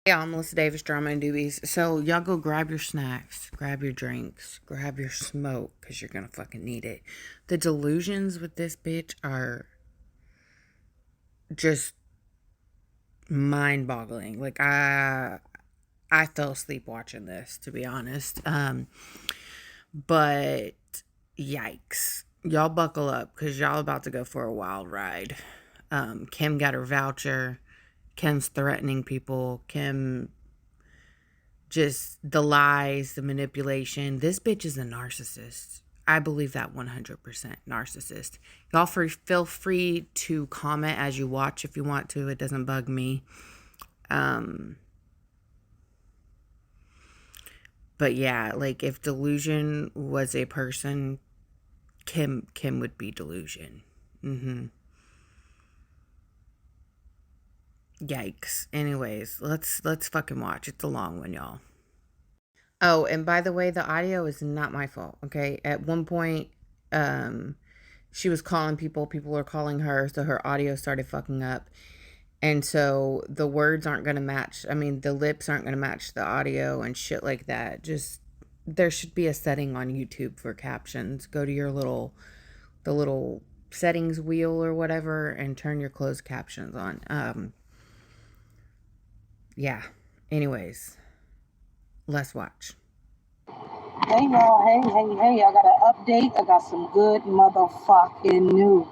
Yeah, I'm Melissa Davis, Drama and Doobies. So y'all go grab your snacks, grab your drinks, grab your smoke, because you're going to fucking need it. The delusions with this bitch are just mind-boggling. Like, I fell asleep watching this, to be honest. But yikes. Y'all buckle up, because y'all about to go for a wild ride. Kim got her voucher. Kim's threatening people. Kim, just the lies, the manipulation. This bitch is a narcissist. I believe that 100% narcissist. Y'all feel free to comment as you watch if you want to. It doesn't bug me. But yeah, like if delusion was a person, Kim would be delusion. Yikes. Anyways, let's fucking watch. It's a long one, y'all. Oh, and by the way, the audio is not my fault, okay? At one point, she was calling people were calling her, so her audio started fucking up. And so the words aren't going to match. I mean, the lips aren't going to match the audio and shit like that. Just, there should be a setting on YouTube for captions. Go to your the little settings wheel or whatever and turn your closed captions on. Yeah. Anyways, let's watch. Hey y'all, hey, I got an update. I got some good motherfucking news.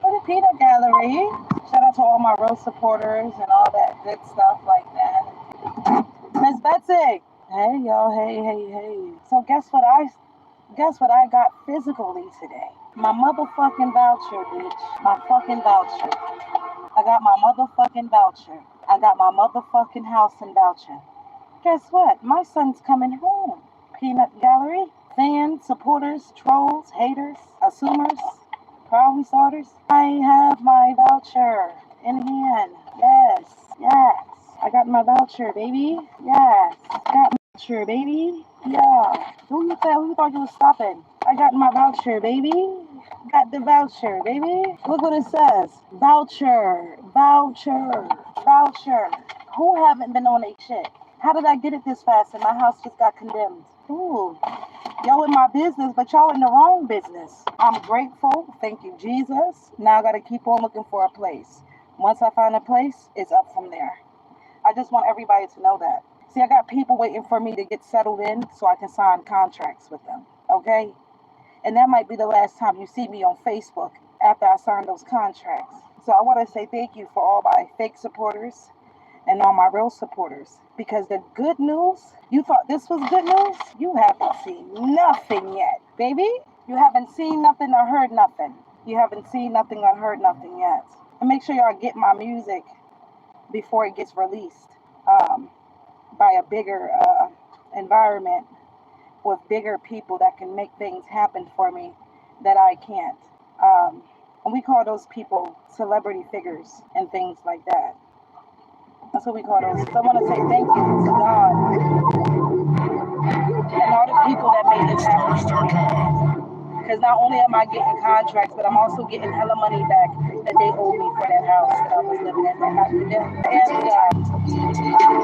For the Peanut Gallery, shout out to all my Rose supporters and all that good stuff like that. Miss Betsy, hey y'all, hey. So guess what I got physically today? My motherfucking voucher, bitch. My fucking voucher. I got my motherfucking voucher. I got my motherfucking house and voucher. Guess what? My son's coming home. Peanut Gallery, fans, supporters, trolls, haters, assumers, problem starters. I have my voucher in hand. Yes. I got my voucher, baby. Yes. Got my voucher, baby. Yeah. Who you thought you was stopping? I got my voucher, baby. Got the voucher, baby. Look what it says. Voucher. Who haven't been on a shit? How did I get it this fast and my house just got condemned? Ooh, y'all in my business, but y'all in the wrong business. I'm grateful. Thank you, Jesus. Now I got to keep on looking for a place. Once I find a place, it's up from there. I just want everybody to know that. See, I got people waiting for me to get settled in so I can sign contracts with them, okay? And that might be the last time you see me on Facebook after I sign those contracts. So I want to say thank you for all my fake supporters and all my real supporters. Because the good news, you thought this was good news? You haven't seen nothing yet, baby. You haven't seen nothing or heard nothing. You haven't seen nothing or heard nothing yet. And make sure y'all get my music before it gets released by a bigger environment with bigger people that can make things happen for me that I can't. And we call those people celebrity figures and things like that. That's what we call those. So I want to say thank you to God and all the people that made this happen. Because not only am I getting contracts, but I'm also getting hella money back that they owe me for that house that I was living in that got condemned.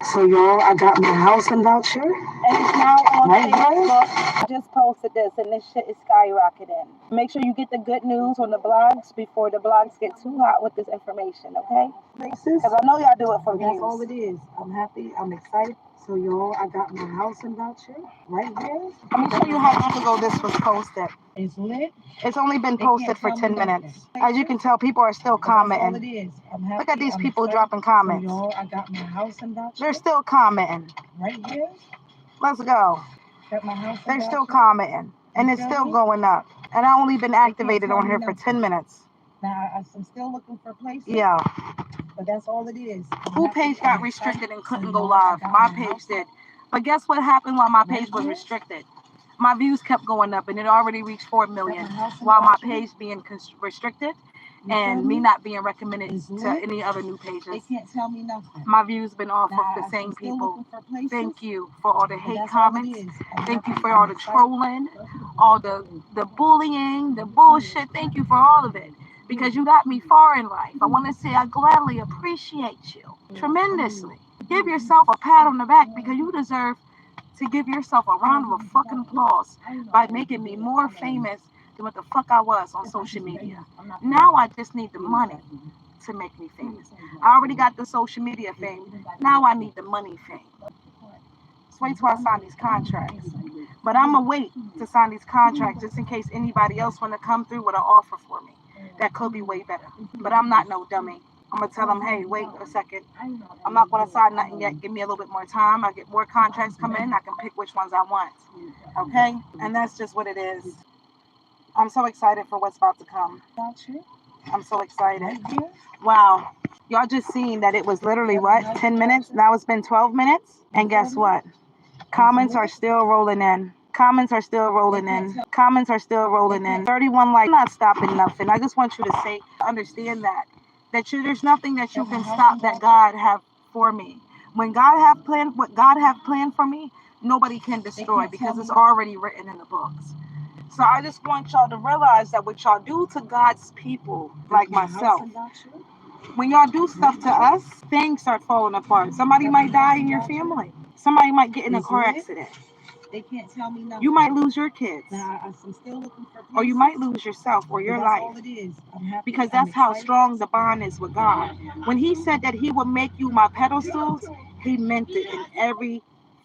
So y'all, I got my house and voucher. And it's now on Facebook. I just posted this and this shit is skyrocketing. Make sure you get the good news on the blogs before the blogs get too hot with this information, okay? Because I know y'all do it for views. That's all it is. I'm happy. I'm excited. So y'all, I got my house and voucher right here. Let me show you how long ago this was posted. It's lit. It's only been posted for 10 minutes. As you can tell, people are still commenting. That's all it is. I'm happy. Look at these people dropping comments. So y'all, I got my house and voucher. They're still commenting. Right here. Let's go. Got my house and They're still commenting. And it's still going up. And I only been activated on here for 10 minutes. Now, I'm still looking for places. Yeah. But that's all it is. Who page got restricted and couldn't go live? My page did. But guess what happened while my page was restricted? My views kept going up and it already reached 4 million while my page being restricted and me not being recommended to any other new pages. They can't tell me nothing. My views been off of the same people. Thank you for all the hate comments. Thank you for all the trolling, all the bullying, the bullshit. Thank you for all of it. Because you got me far in life. I want to say I gladly appreciate you tremendously. Give yourself a pat on the back because you deserve to give yourself a round of fucking applause by making me more famous than what the fuck I was on social media. Now I just need the money to make me famous. I already got the social media fame. Now I need the money fame. Just wait till I sign these contracts. But I'm going to wait to sign these contracts just in case anybody else want to come through with an offer for me. That could be way better. But I'm not no dummy. I'm going to tell them, hey, wait a second. I'm not going to sign nothing yet. Give me a little bit more time. I get more contracts come in. I can pick which ones I want. Okay? And that's just what it is. I'm so excited for what's about to come. I'm so excited. Wow. Y'all just seen that it was literally what? 10 minutes? Now it's been 12 minutes? And guess what? Comments are still rolling in. Comments are still rolling in. Comments are still rolling in. 31 likes. I'm not stopping nothing. I just want you to say, understand that there's nothing that you can stop that God have for me. When God have planned, what God have planned for me, nobody can destroy because it's already written in the books. So I just want y'all to realize that what y'all do to God's people, like myself, when y'all do stuff to us, things start falling apart. Somebody might die in your family. Somebody might get in a car accident. They can't tell me nothing. You might lose your kids. I'm still looking for places. Or you might lose yourself or your life. All it is. Because that's how strong the bond is with God. When he said that he would make you my pedestals, he meant it in every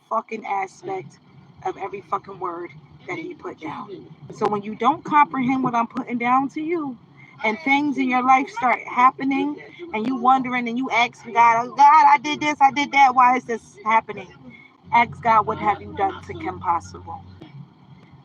fucking aspect of every fucking word that he put down. So when you don't comprehend what I'm putting down to you, and things in your life start happening, and you wondering and you asking God, oh, God, I did this, I did that, why is this happening? Ask God, what have you done to Kim Possible?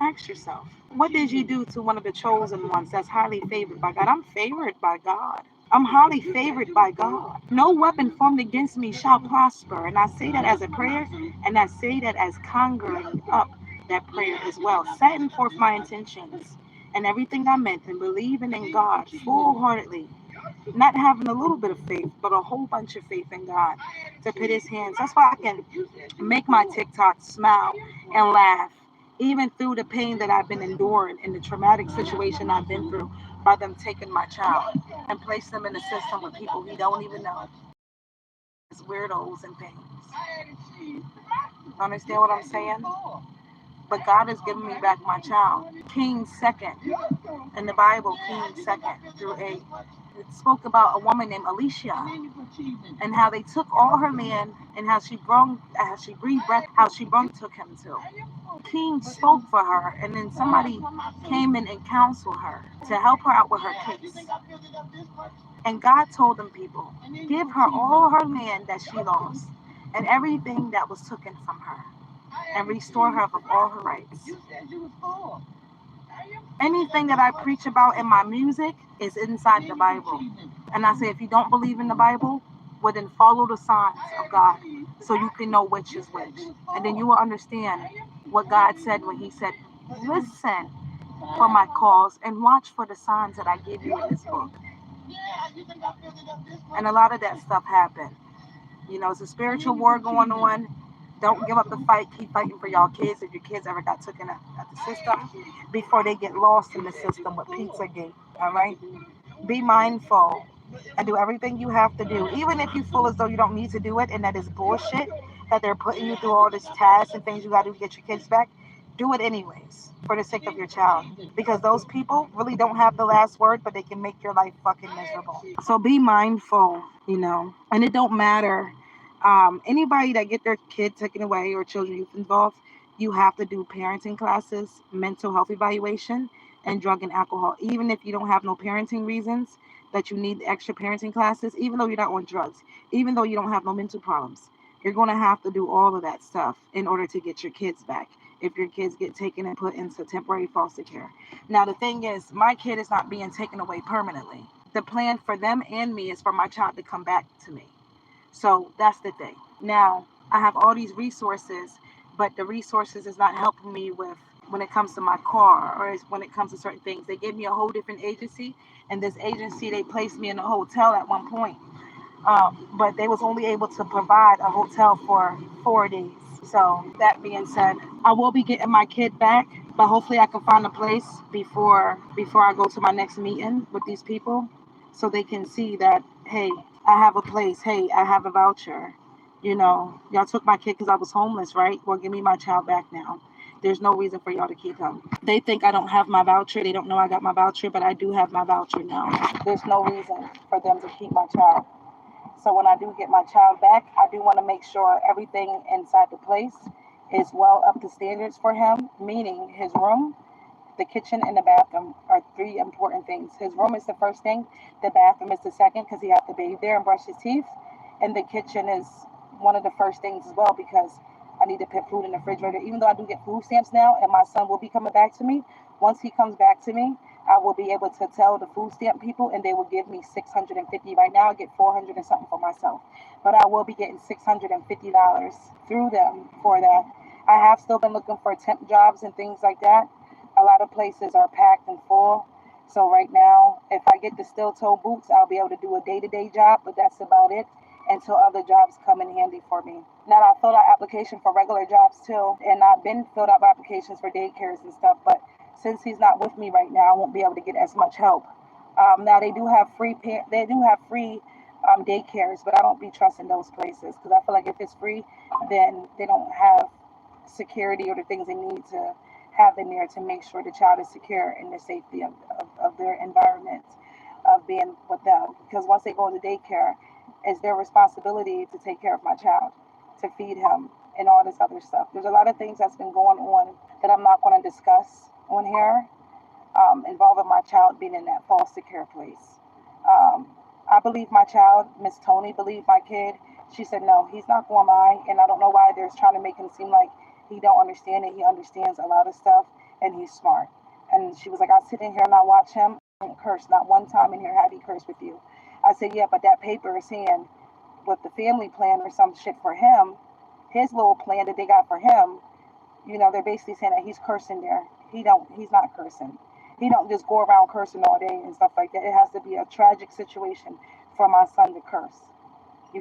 Ask yourself, what did you do to one of the chosen ones that's highly favored by God? I'm favored by God. I'm highly favored by God. No weapon formed against me shall prosper. And I say that as a prayer, and I say that as conjuring up that prayer as well, setting forth my intentions and everything I meant and believing in God full-heartedly. Not having a little bit of faith, but a whole bunch of faith in God to put his hands. That's why I can make my TikTok smile and laugh, even through the pain that I've been enduring and the traumatic situation I've been through by them taking my child and place them in a system with people he don't even know. It's weirdos and things. Understand what I'm saying? But God has given me back my child. King second. In the Bible, King second through 8. It spoke about a woman named Alicia and how they took all her land and how she breathed breath, how she took him to. King spoke for her, and then somebody came in and counseled her to help her out with her case. And God told them people, give her all her land that she lost and everything that was taken from her and restore her of all her rights. Anything that I preach about in my music is inside the Bible. And I say, if you don't believe in the Bible, well then follow the signs of God so you can know which is which. And then you will understand what God said when he said, listen for my calls and watch for the signs that I give you in this book. And a lot of that stuff happened. You know, it's a spiritual war going on. Don't give up the fight. Keep fighting for y'all kids if your kids ever got taken out of the system before they get lost in the system with Pizzagate. All right? Be mindful and do everything you have to do. Even if you feel as though you don't need to do it and that is bullshit, that they're putting you through all this tasks and things you got to do to get your kids back, do it anyways for the sake of your child. Because those people really don't have the last word, but they can make your life fucking miserable. So be mindful, you know, and it don't matter. Anybody that get their kid taken away or children youth involved, you have to do parenting classes, mental health evaluation, and drug and alcohol. Even if you don't have no parenting reasons that you need extra parenting classes, even though you're not on drugs, even though you don't have no mental problems, you're going to have to do all of that stuff in order to get your kids back if your kids get taken and put into temporary foster care. Now, the thing is, my kid is not being taken away permanently. The plan for them and me is for my child to come back to me. So that's the thing. Now, I have all these resources, but the resources is not helping me with when it comes to my car or when it comes to certain things. They gave me a whole different agency, and this agency, they placed me in a hotel at one point. But they was only able to provide a hotel for 4 days. So that being said, I will be getting my kid back, but hopefully I can find a place before I go to my next meeting with these people so they can see that, hey, I have a place. Hey, I have a voucher. You know, y'all took my kid because I was homeless, right? Well, give me my child back now. There's no reason for y'all to keep him. They think I don't have my voucher. They don't know I got my voucher, but I do have my voucher now. There's no reason for them to keep my child. So when I do get my child back, I do want to make sure everything inside the place is well up to standards for him, meaning his room, the kitchen, and the bathroom are three important things. His room is the first thing, the bathroom is the second because he has to bathe there and brush his teeth, and the kitchen is one of the first things as well because I need to put food in the refrigerator. Even though I do get food stamps now, and my son will be coming back to me, once he comes back to me, I will be able to tell the food stamp people, and they will give me $650. Right now, I get 400 and something for myself, but I will be getting $650 through them for that. I have still been looking for temp jobs and things like that. A lot of places are packed and full. So right now, if I get the steel toe boots, I'll be able to do a day-to-day job, but that's about it until other jobs come in handy for me. Now I filled out application for regular jobs too, and I've been filled out applications for daycares and stuff, but since he's not with me right now, I won't be able to get as much help. Now they do have free daycares, but I don't be trusting those places because I feel like if it's free, then they don't have security or the things they need to have in there to make sure the child is secure in the safety of their environment of being with them. Because once they go to daycare, it's their responsibility to take care of my child, to feed him, and all this other stuff. There's a lot of things that's been going on that I'm not going to discuss on here involving my child being in that foster care place. I believe my child, Miss Tony, believed my kid. She said, no, he's not going by, and I don't know why they're trying to make him seem like he don't understand it. He understands a lot of stuff, and he's smart. And she was like, I sit in here and I watch him and curse. Not one time in here had he cursed with you. I said, yeah, but that paper is saying with the family plan or some shit for him, his little plan that they got for him, you know, they're basically saying that he's cursing there. He's not cursing. He don't just go around cursing all day and stuff like that. It has to be a tragic situation for my son to curse.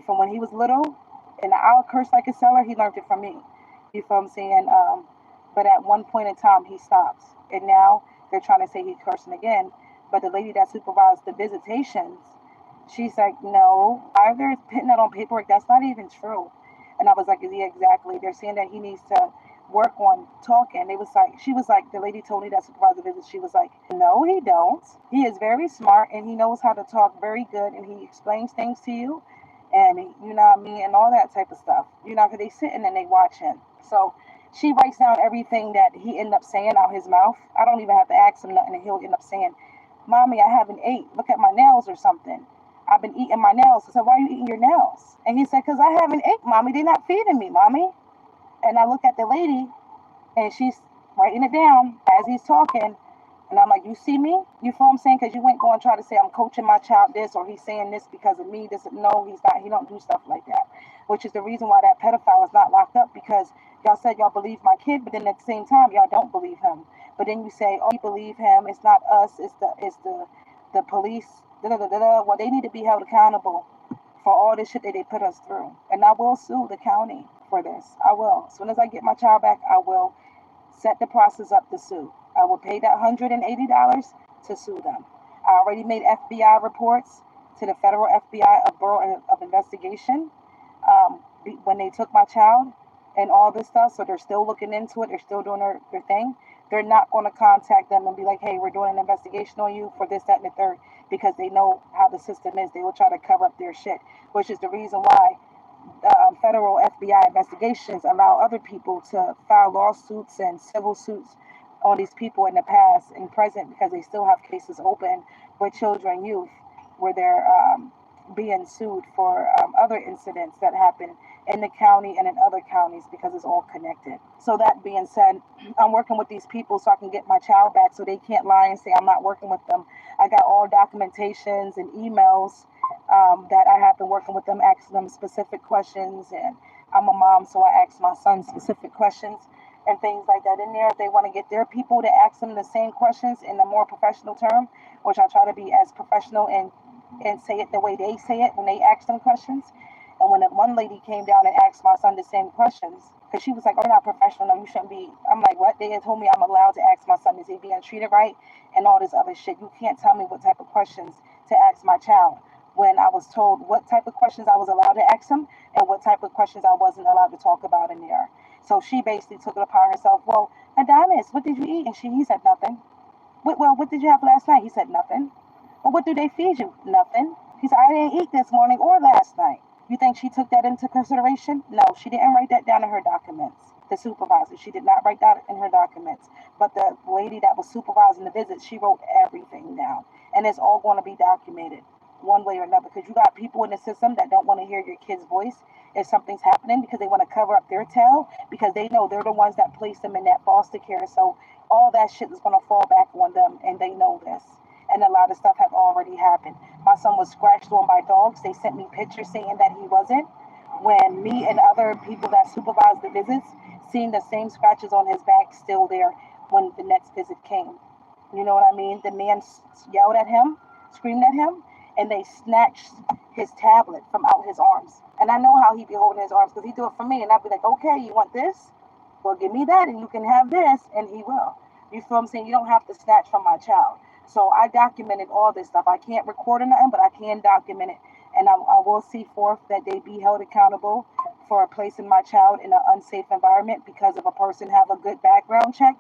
From when he was little, and I'll curse like a sailor, he learned it from me. You feel what I'm saying? But at one point in time, he stops. And now they're trying to say he's cursing again. But the lady that supervised the visitations, she's like, no, either putting that on paperwork, that's not even true. And I was like, yeah, exactly. They're saying that he needs to work on talking. She was like, the lady told me that supervisor visit, she was like, no, he don't. He is very smart and he knows how to talk very good and he explains things to you and you know what I mean, and all that type of stuff. You know, because they sitting and they watch him. So she writes down everything that he ended up saying out his mouth. I don't even have to ask him nothing and he'll end up saying, Mommy, I haven't ate. Look at my nails or something. I've been eating my nails. I said, why are you eating your nails? And he said, because I haven't ate, Mommy. They're not feeding me, Mommy. And I look at the lady, and she's writing it down as he's talking. And I'm like, you see me? You feel what I'm saying? Because you ain't going to try to say I'm coaching my child this or he's saying this because of me. This, no, he's not. He don't do stuff like that. Which is the reason why that pedophile is not locked up because y'all said y'all believe my kid, but then at the same time y'all don't believe him. But then you say, oh, we believe him. It's not us. It's the police. Da, da, da, da, da. Well, they need to be held accountable for all this shit that they put us through. And I will sue the county for this. I will. As soon as I get my child back, I will set the process up to sue. I will pay that $180 to sue them. I already made FBI reports to the federal FBI of Bureau of Investigation when they took my child and all this stuff. So they're still looking into it. They're still doing their thing. They're not going to contact them and be like, hey, we're doing an investigation on you for this, that, and the third, because they know how the system is. They will try to cover up their shit, which is the reason why federal FBI investigations allow other people to file lawsuits and civil suits on these people in the past and present because they still have cases open with children and youth where they're being sued for other incidents that happen in the county and in other counties because it's all connected. So that being said, I'm working with these people so I can get my child back so they can't lie and say I'm not working with them. I got all documentations and emails that I have been working with them, asking them specific questions. And I'm a mom, so I ask my son specific questions and things like that in there. If they want to get their people to ask them the same questions in a more professional term, which I try to be as professional and say it the way they say it when they ask them questions. And when one lady came down and asked my son the same questions, because she was like, oh, you're not professional, no, you shouldn't be. I'm like, what? They had told me I'm allowed to ask my son, is he being treated right? And all this other shit. You can't tell me what type of questions to ask my child. when I was told what type of questions I was allowed to ask him and what type of questions I wasn't allowed to talk about in there. So she basically took it upon herself. Well, Adonis, what did you eat? And he said nothing. Well, what did you have last night? He said nothing. Well, what do they feed you? Nothing. He said, I didn't eat this morning or last night. You think she took that into consideration? No, she didn't write that down in her documents. The supervisor, she did not write that in her documents. But the lady that was supervising the visit, she wrote everything down. And it's all going to be documented one way or another, because you got people in the system that don't want to hear your kid's voice if something's happening, because they want to cover up their tail, because they know they're the ones that placed them in that foster care. So all that shit is going to fall back on them, and they know this. And a lot of stuff have already happened. My son was scratched on by dogs. They sent me pictures saying that he wasn't. When me and other people that supervised the visits seen the same scratches on his back still there when the next visit came. You know what I mean? The man yelled at him, screamed at him, and they snatched his tablet from out his arms. And I know how he'd be holding his arms, because he'd do it for me. And I'd be like, okay, you want this? Well, give me that and you can have this. And he will. You feel what I'm saying? You don't have to snatch from my child. So I documented all this stuff. I can't record or nothing, but I can document it. And I will see forth that they be held accountable for placing my child in an unsafe environment because of a person have a good background check.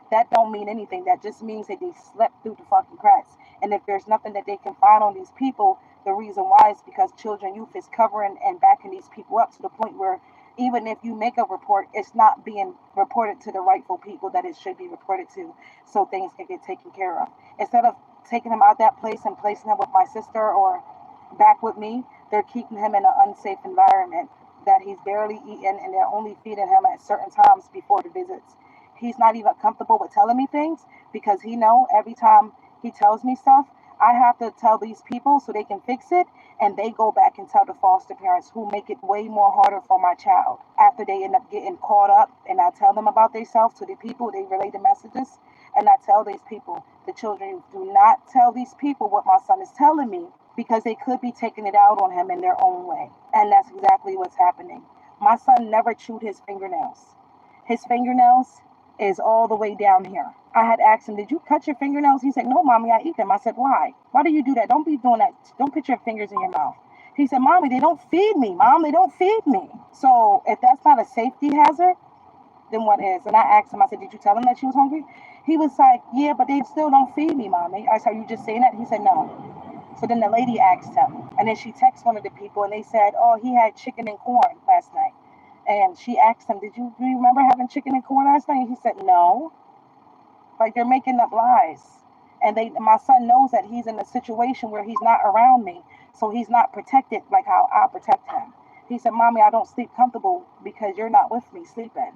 That don't mean anything. That just means that they slept through the fucking cracks. And if there's nothing that they can find on these people, the reason why is because children youth is covering and backing these people up to the point where even if you make a report, it's not being reported to the rightful people that it should be reported to, so things can get taken care of. Instead of taking him out that place and placing him with my sister or back with me, they're keeping him in an unsafe environment that he's barely eating, and they're only feeding him at certain times before the visits. He's not even comfortable with telling me things because he know every time he tells me stuff, I have to tell these people so they can fix it, and they go back and tell the foster parents, who make it way more harder for my child after they end up getting caught up. And I tell them about themselves to the people, they relay the messages, and I tell these people, the children, do not tell these people what my son is telling me, because they could be taking it out on him in their own way. And that's exactly what's happening. My son never chewed his fingernails. His fingernails is all the way down here. I had asked him, did you cut your fingernails? He said, no, mommy, I eat them. I said, why? Why do you do that? Don't be doing that. Don't put your fingers in your mouth. He said, mommy, they don't feed me. Mom, they don't feed me. So if that's not a safety hazard, then what is? And I asked him, I said, did you tell him that she was hungry? He was like, yeah, but they still don't feed me, mommy. I said, are you just saying that? He said, no. So then the lady asked him, and then she texted one of the people, and they said, oh, he had chicken and corn last night. And she asked him, do you remember having chicken and corn last night? And he said, no. Like, they're making up lies. And my son knows that he's in a situation where he's not around me, so he's not protected like how I protect him. He said, mommy, I don't sleep comfortable because you're not with me sleeping.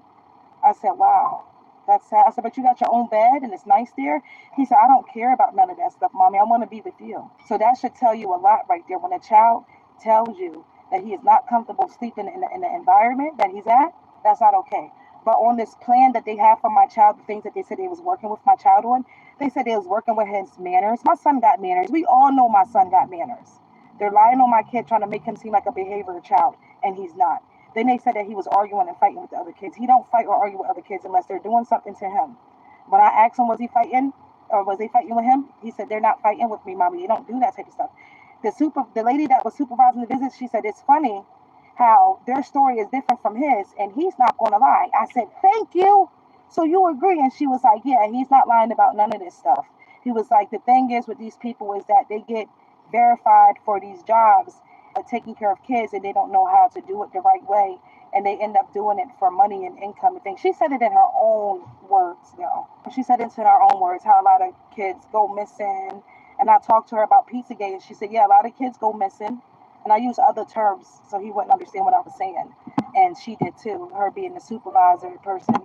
I said, wow, that's sad. I said, but you got your own bed and it's nice there? He said, I don't care about none of that stuff, mommy. I want to be with you. So that should tell you a lot right there. When a child tells you that he is not comfortable sleeping in the environment that he's at, that's not okay. But on this plan that they have for my child, the things that they said they was working with my child on, they said they was working with his manners. My son got manners. We all know my son got manners. They're lying on my kid, trying to make him seem like a behavioral child, and he's not. Then they said that he was arguing and fighting with the other kids. He don't fight or argue with other kids unless they're doing something to him. When I asked him, was he fighting or was they fighting with him? He said, they're not fighting with me, mommy. They don't do that type of stuff. The lady that was supervising the visit, she said, it's funny how their story is different from his, and he's not going to lie. I said, thank you. So you agree? And she was like, yeah, he's not lying about none of this stuff. He was like, the thing is with these people is that they get verified for these jobs taking care of kids, and they don't know how to do it the right way, and they end up doing it for money and income and things. She said it in her own words, though. She said it in her own words, how a lot of kids go missing. And I talked to her about Pizzagate, and she said, yeah, a lot of kids go missing. And I use other terms so he wouldn't understand what I was saying. And she did too, her being the supervisor person.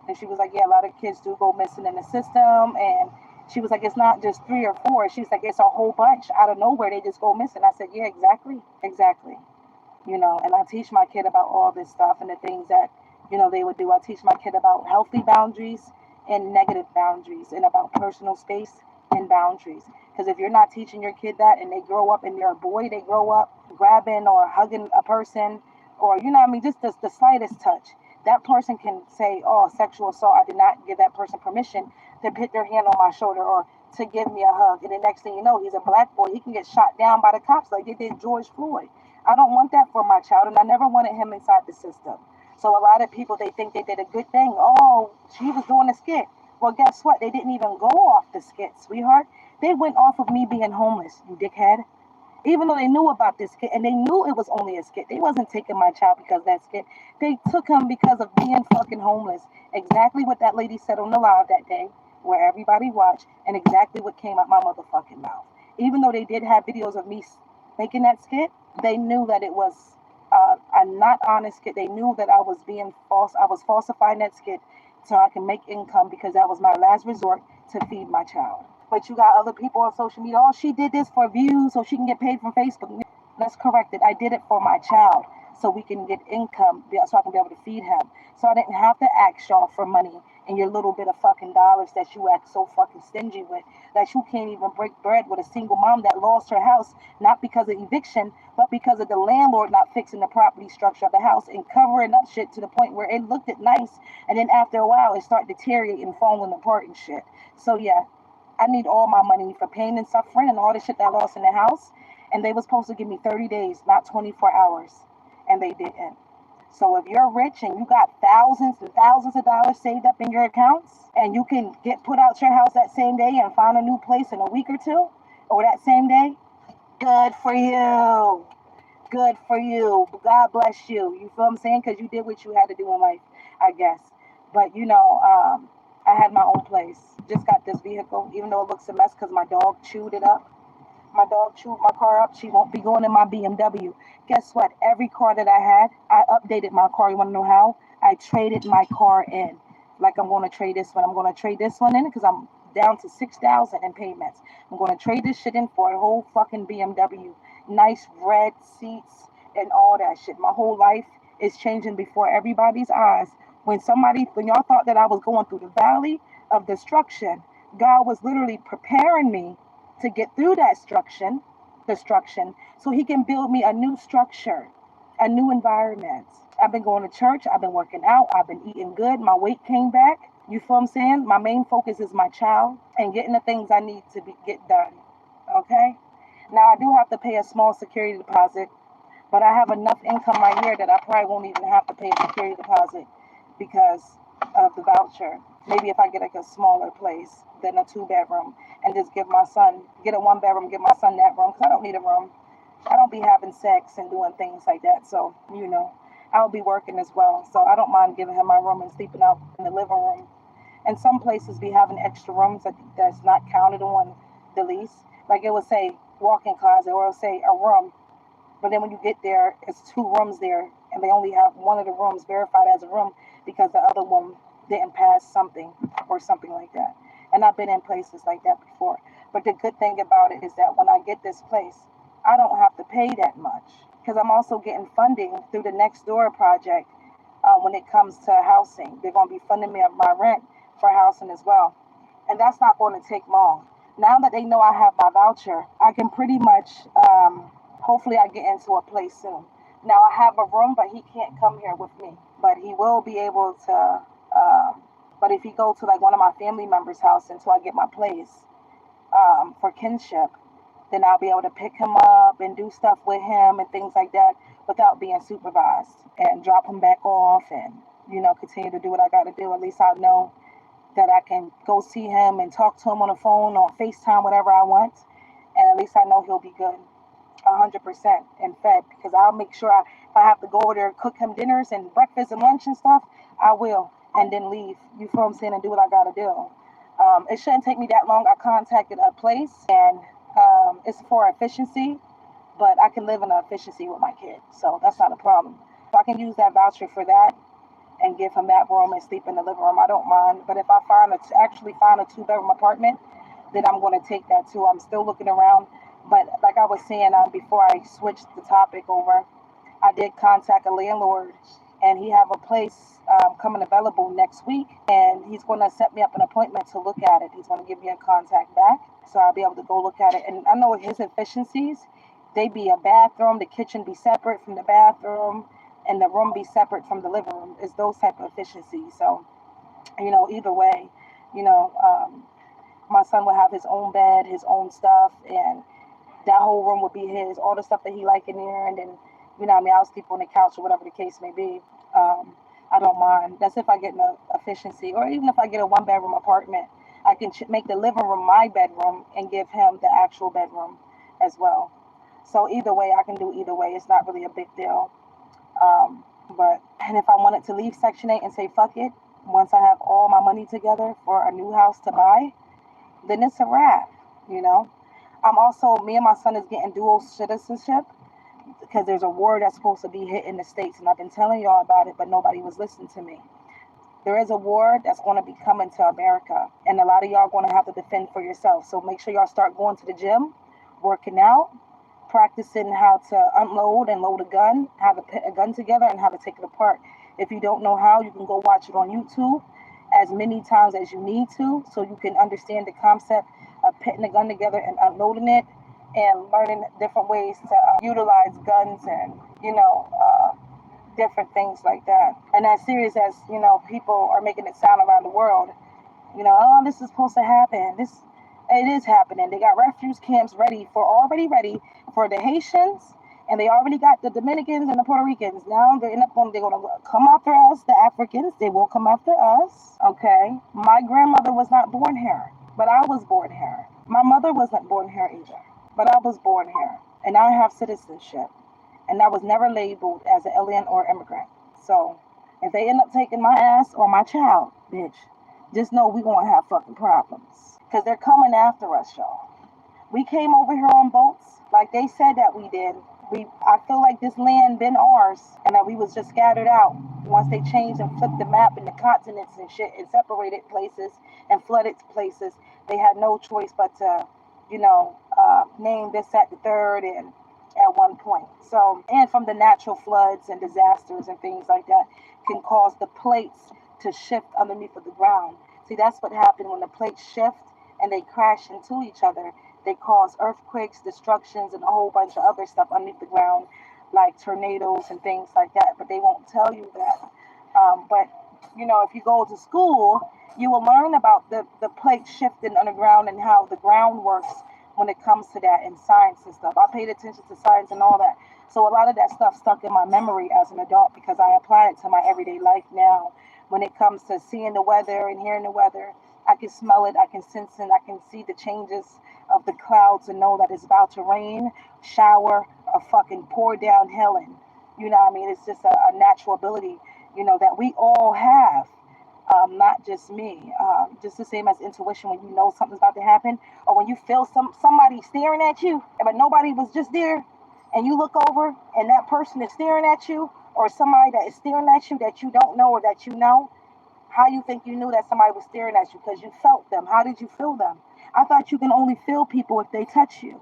And she was like, yeah, a lot of kids do go missing in the system. And she was like, it's not just 3 or 4. She's like, it's a whole bunch out of nowhere. They just go missing. I said, yeah, exactly. You know, and I teach my kid about all this stuff and the things that, you know, they would do. I teach my kid about healthy boundaries and negative boundaries, and about personal space and boundaries. Because if you're not teaching your kid that, and they grow up and they're a boy, they grow up grabbing or hugging a person, or, you know what I mean, just the slightest touch, that person can say, oh, sexual assault, I did not give that person permission to put their hand on my shoulder, or to give me a hug. And the next thing you know, he's a black boy. He can get shot down by the cops like they did George Floyd. I don't want that for my child, and I never wanted him inside the system. So a lot of people, they think they did a good thing. Oh, she was doing a skit. Well, guess what? They didn't even go off the skit, sweetheart. They went off of me being homeless, you dickhead. Even though they knew about this skit, and they knew it was only a skit. They wasn't taking my child because of that skit. They took him because of being fucking homeless. Exactly what that lady said on the live that day, where everybody watched, and exactly what came out my motherfucking mouth. Even though they did have videos of me making that skit, they knew that it was a not honest skit. They knew that I was being false. I was falsifying that skit so I can make income because that was my last resort to feed my child. But you got other people on social media, oh, she did this for views so she can get paid from Facebook. Let's correct it. I did it for my child so we can get income, so I can be able to feed him. So I didn't have to ask y'all for money and your little bit of fucking dollars that you act so fucking stingy with, that you can't even break bread with a single mom that lost her house, not because of eviction, but because of the landlord not fixing the property structure of the house and covering up shit to the point where it looked nice, and then after a while it started deteriorating and falling apart and shit. So yeah, I need all my money for pain and suffering and all the shit that I lost in the house. And they were supposed to give me 30 days, not 24 hours. And they didn't. So if you're rich and you got thousands and thousands of dollars saved up in your accounts, and you can get put out your house that same day and find a new place in a week or two, or that same day, good for you. Good for you. God bless you. You feel what I'm saying? Because you did what you had to do in life, I guess. But I had my own place. Just got this vehicle, even though it looks a mess because my dog chewed it up. My dog chewed my car up. She won't be going in my BMW. Guess what? Every car that I had, I updated my car. You want to know how? I traded my car in. Like I'm going to trade this one. I'm going to trade this one in because I'm down to $6,000 in payments. I'm going to trade this shit in for a whole fucking BMW. Nice red seats and all that shit. My whole life is changing before everybody's eyes. When y'all thought that I was going through the valley of destruction, God was literally preparing me to get through that destruction, so he can build me a new structure, a new environment. I've been going to church, I've been working out, I've been eating good, my weight came back. You feel what I'm saying? My main focus is my child and getting the things I need to get done. Okay? Now I do have to pay a small security deposit, but I have enough income right here that I probably won't even have to pay a security deposit because of the voucher. Maybe if I get like a smaller place than a 2-bedroom and just get a 1-bedroom, give my son that room because I don't need a room. I don't be having sex and doing things like that. So, I'll be working as well. So I don't mind giving him my room and sleeping out in the living room. And some places be having extra rooms that's not counted on the lease. Like it will say walk-in closet or it'll say a room. But then when you get there, it's 2 rooms there, and they only have one of the rooms verified as a room because the other one didn't pass something or something like that. And I've been in places like that before. But the good thing about it is that when I get this place, I don't have to pay that much because I'm also getting funding through the Next Door project when it comes to housing. They're going to be funding me my rent for housing as well. And that's not going to take long. Now that they know I have my voucher, I can pretty much... hopefully I get into a place soon. Now I have a room, but he can't come here with me. But he will be able to, but if he go to like one of my family members' house until I get my place for kinship, then I'll be able to pick him up and do stuff with him and things like that without being supervised and drop him back off and, continue to do what I got to do. At least I know that I can go see him and talk to him on the phone or FaceTime, whatever I want. And at least I know he'll be good. 100% and fed because I'll make sure if I have to go over there and cook him dinners and breakfast and lunch and stuff, I will, and then leave. You feel what I'm saying? And do what I gotta do. It shouldn't take me that long. I contacted a place and it's for efficiency, but I can live in efficiency with my kid, so that's not a problem. So I can use that voucher for that and give him that room and sleep in the living room. I don't mind. But if I actually find a 2-bedroom apartment, then I'm going to take that too. I'm still looking around. But like I was saying before I switched the topic over, I did contact a landlord, and he have a place coming available next week, and he's going to set me up an appointment to look at it. He's going to give me a contact back, so I'll be able to go look at it. And I know his efficiencies, they be a bathroom, the kitchen be separate from the bathroom, and the room be separate from the living room. It's those type of efficiencies. So, either way, you know, My son would have his own bed, his own stuff, and that whole room would be his, all the stuff that he liked in there. And then, you know what I mean, I'll sleep on the couch or whatever the case may be. I don't mind. That's if I get an efficiency, or even if I get a 1-bedroom apartment, I can make the living room my bedroom and give him the actual bedroom as well. So either way, I can do either way. It's not really a big deal. And if I wanted to leave Section 8 and say, fuck it, once I have all my money together for a new house to buy, then it's a wrap, you know. Me and my son is getting dual citizenship because there's a war that's supposed to be hitting the States, and I've been telling y'all about it, but nobody was listening to me. There is a war that's going to be coming to America, and a lot of y'all are going to have to defend for yourself. So make sure y'all start going to the gym, working out, practicing how to unload and load a gun, how to put a gun together, and how to take it apart. If you don't know how, you can go watch it on YouTube as many times as you need to, so you can understand the concept of putting the gun together and unloading it, and learning different ways to utilize guns and, different things like that. And as serious as, people are making it sound around the world, oh, this is supposed to happen. It is happening. They got refuge camps already ready for the Haitians, and they already got the Dominicans and the Puerto Ricans. Now they're going to come after us, the Africans. They will come after us. Okay. My grandmother was not born here, but I was born here. My mother wasn't born here either, but I was born here, and I have citizenship, and I was never labeled as an alien or immigrant. So if they end up taking my ass or my child, bitch, just know we're going to have fucking problems, because they're coming after us, y'all. We came over here on boats like they said that we did. I feel like this land been ours, and that we was just scattered out. Once they changed and flipped the map and the continents and shit and separated places and flooded places, they had no choice but to, name this, that, the third, and at one point. So, and from the natural floods and disasters and things like that can cause the plates to shift underneath of the ground. See, that's what happened when the plates shift and they crash into each other. They cause earthquakes, destructions, and a whole bunch of other stuff underneath the ground, like tornadoes and things like that. But they won't tell you that. But if you go to school, you will learn about the plate shifting underground and how the ground works when it comes to that in science and stuff. I paid attention to science and all that. So a lot of that stuff stuck in my memory as an adult because I apply it to my everyday life now. When it comes to seeing the weather and hearing the weather, I can smell it, I can sense it, I can see the changes of the clouds and know that it's about to rain, shower, or fucking pour down hell in. It's just a natural ability, that we all have. Not just me. Just the same as intuition, when you know something's about to happen, or when you feel somebody staring at you, but nobody was just there, and you look over and that person is staring at you, or somebody that is staring at you that you don't know or that you know. How you think you knew that somebody was staring at you? Because you felt them. How did you feel them? I thought you can only feel people if they touch you,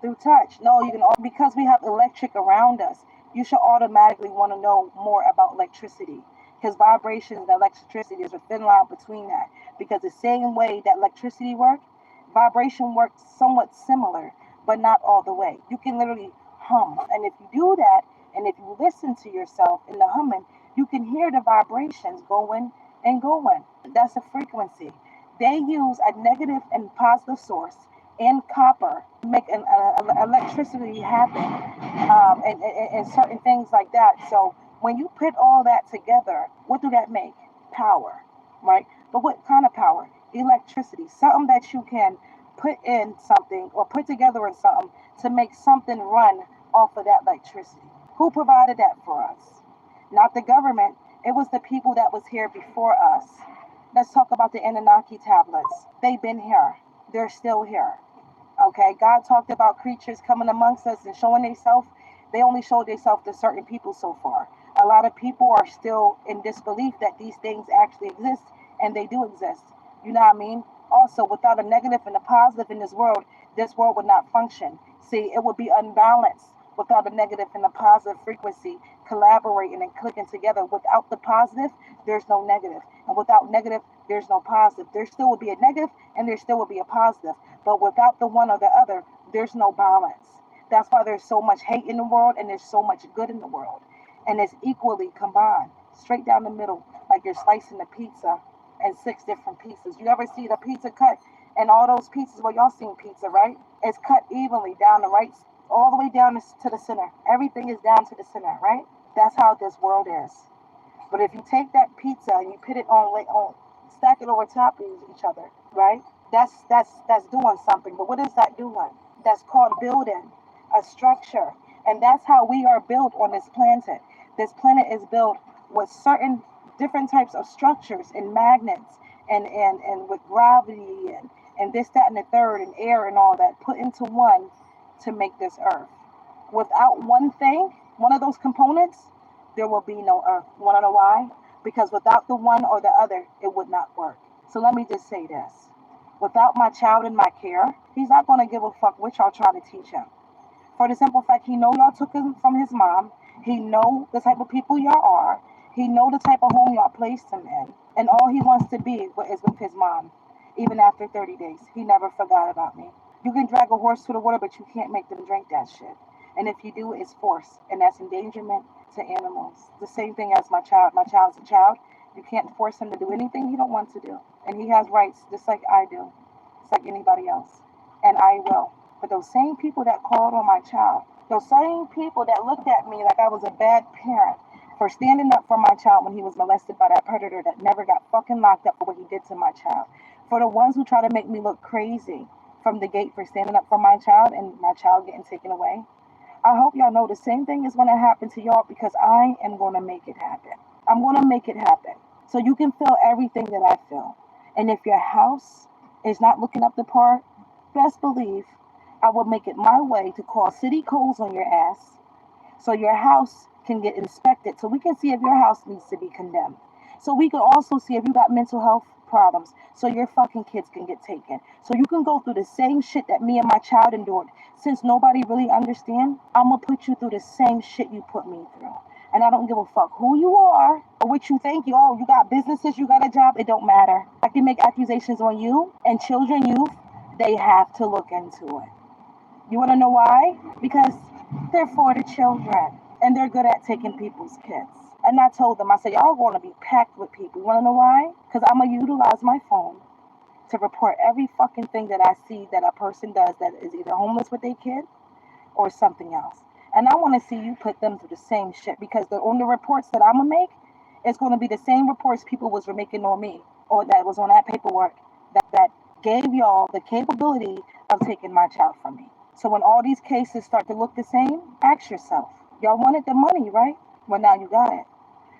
through touch. No, you can, because we have electric around us. You should automatically want to know more about electricity, because vibrations and electricity is a thin line between that. Because the same way that electricity works, vibration works somewhat similar, but not all the way. You can literally hum, and if you do that, and if you listen to yourself in the humming, you can hear the vibrations going and going. That's a frequency. They use a negative and positive source in copper to make an electricity happen, and certain things like that. So when you put all that together, what do that make? Power, right? But what kind of power? Electricity. Something that you can put in something or put together in something to make something run off of that electricity. Who provided that for us? Not the government. It was the people that was here before us. Let's talk about the Anunnaki tablets. They've been here. They're still here. Okay, God talked about creatures coming amongst us and showing themselves. They only showed themselves to certain people so far. A lot of people are still in disbelief that these things actually exist, and they do exist. You know what I mean? Also, without a negative and a positive in this world would not function. See, it would be unbalanced without a negative and a positive frequency collaborating and clicking together. Without the positive, there's no negative. And without negative, there's no positive. There still will be a negative and there still will be a positive. But without the one or the other, there's no balance. That's why there's so much hate in the world and there's so much good in the world. And it's equally combined, straight down the middle, like you're slicing the pizza in 6 different pieces. You ever see the pizza cut And all those pizzas, well, y'all seen pizza, right? It's cut evenly down the right, all the way down to the center. Everything is down to the center, right? That's how this world is. But if you take that pizza and you put it on stack it over top of each other, right? That's doing something. But what is that doing? That's called building a structure. And that's how we are built on this planet. This planet is built with certain different types of structures and magnets and with gravity and this, that, and the third, and air and all that put into one to make this earth. Without one thing, one of those components, there will be no earth. You want to know why? Because without the one or the other, it would not work. So let me just say this. Without my child in my care, he's not going to give a fuck what y'all trying to teach him. For the simple fact, he know y'all took him from his mom. He know the type of people y'all are. He know the type of home y'all placed him in. And all he wants to be is with his mom. Even after 30 days. He never forgot about me. You can drag a horse to the water, but you can't make them drink that shit. And if you do, it's force. And that's endangerment to animals. The same thing as my child. My child's a child. You can't force him to do anything he don't want to do. And he has rights just like I do. Just like anybody else. And I will. But those same people that called on my child, those same people that looked at me like I was a bad parent for standing up for my child when he was molested by that predator that never got fucking locked up for what he did to my child. For the ones who try to make me look crazy from the gate for standing up for my child and my child getting taken away. I hope y'all know the same thing is going to happen to y'all because I am going to make it happen. I'm going to make it happen. So you can feel everything that I feel. And if your house is not looking up the part, best believe I will make it my way to call city codes on your ass so your house can get inspected so we can see if your house needs to be condemned. So we can also see if you got mental health problems so your fucking kids can get taken. So you can go through the same shit that me and my child endured. Since nobody really understands, I'm going to put you through the same shit you put me through. And I don't give a fuck who you are or what you think. You got businesses, you got a job. It don't matter. I can make accusations on you and children, youth. They have to look into it. You want to know why? Because they're for the children. And they're good at taking people's kids. And I told them, I said, y'all going to be packed with people. You want to know why? Because I'm going to utilize my phone to report every fucking thing that I see that a person does that is either homeless with their kid or something else. And I want to see you put them through the same shit because on the reports that I'm going to make, it's going to be the same reports people was making on me or that was on that paperwork that gave y'all the capability of taking my child from me. So when all these cases start to look the same, ask yourself, y'all wanted the money, right? Well, now you got it.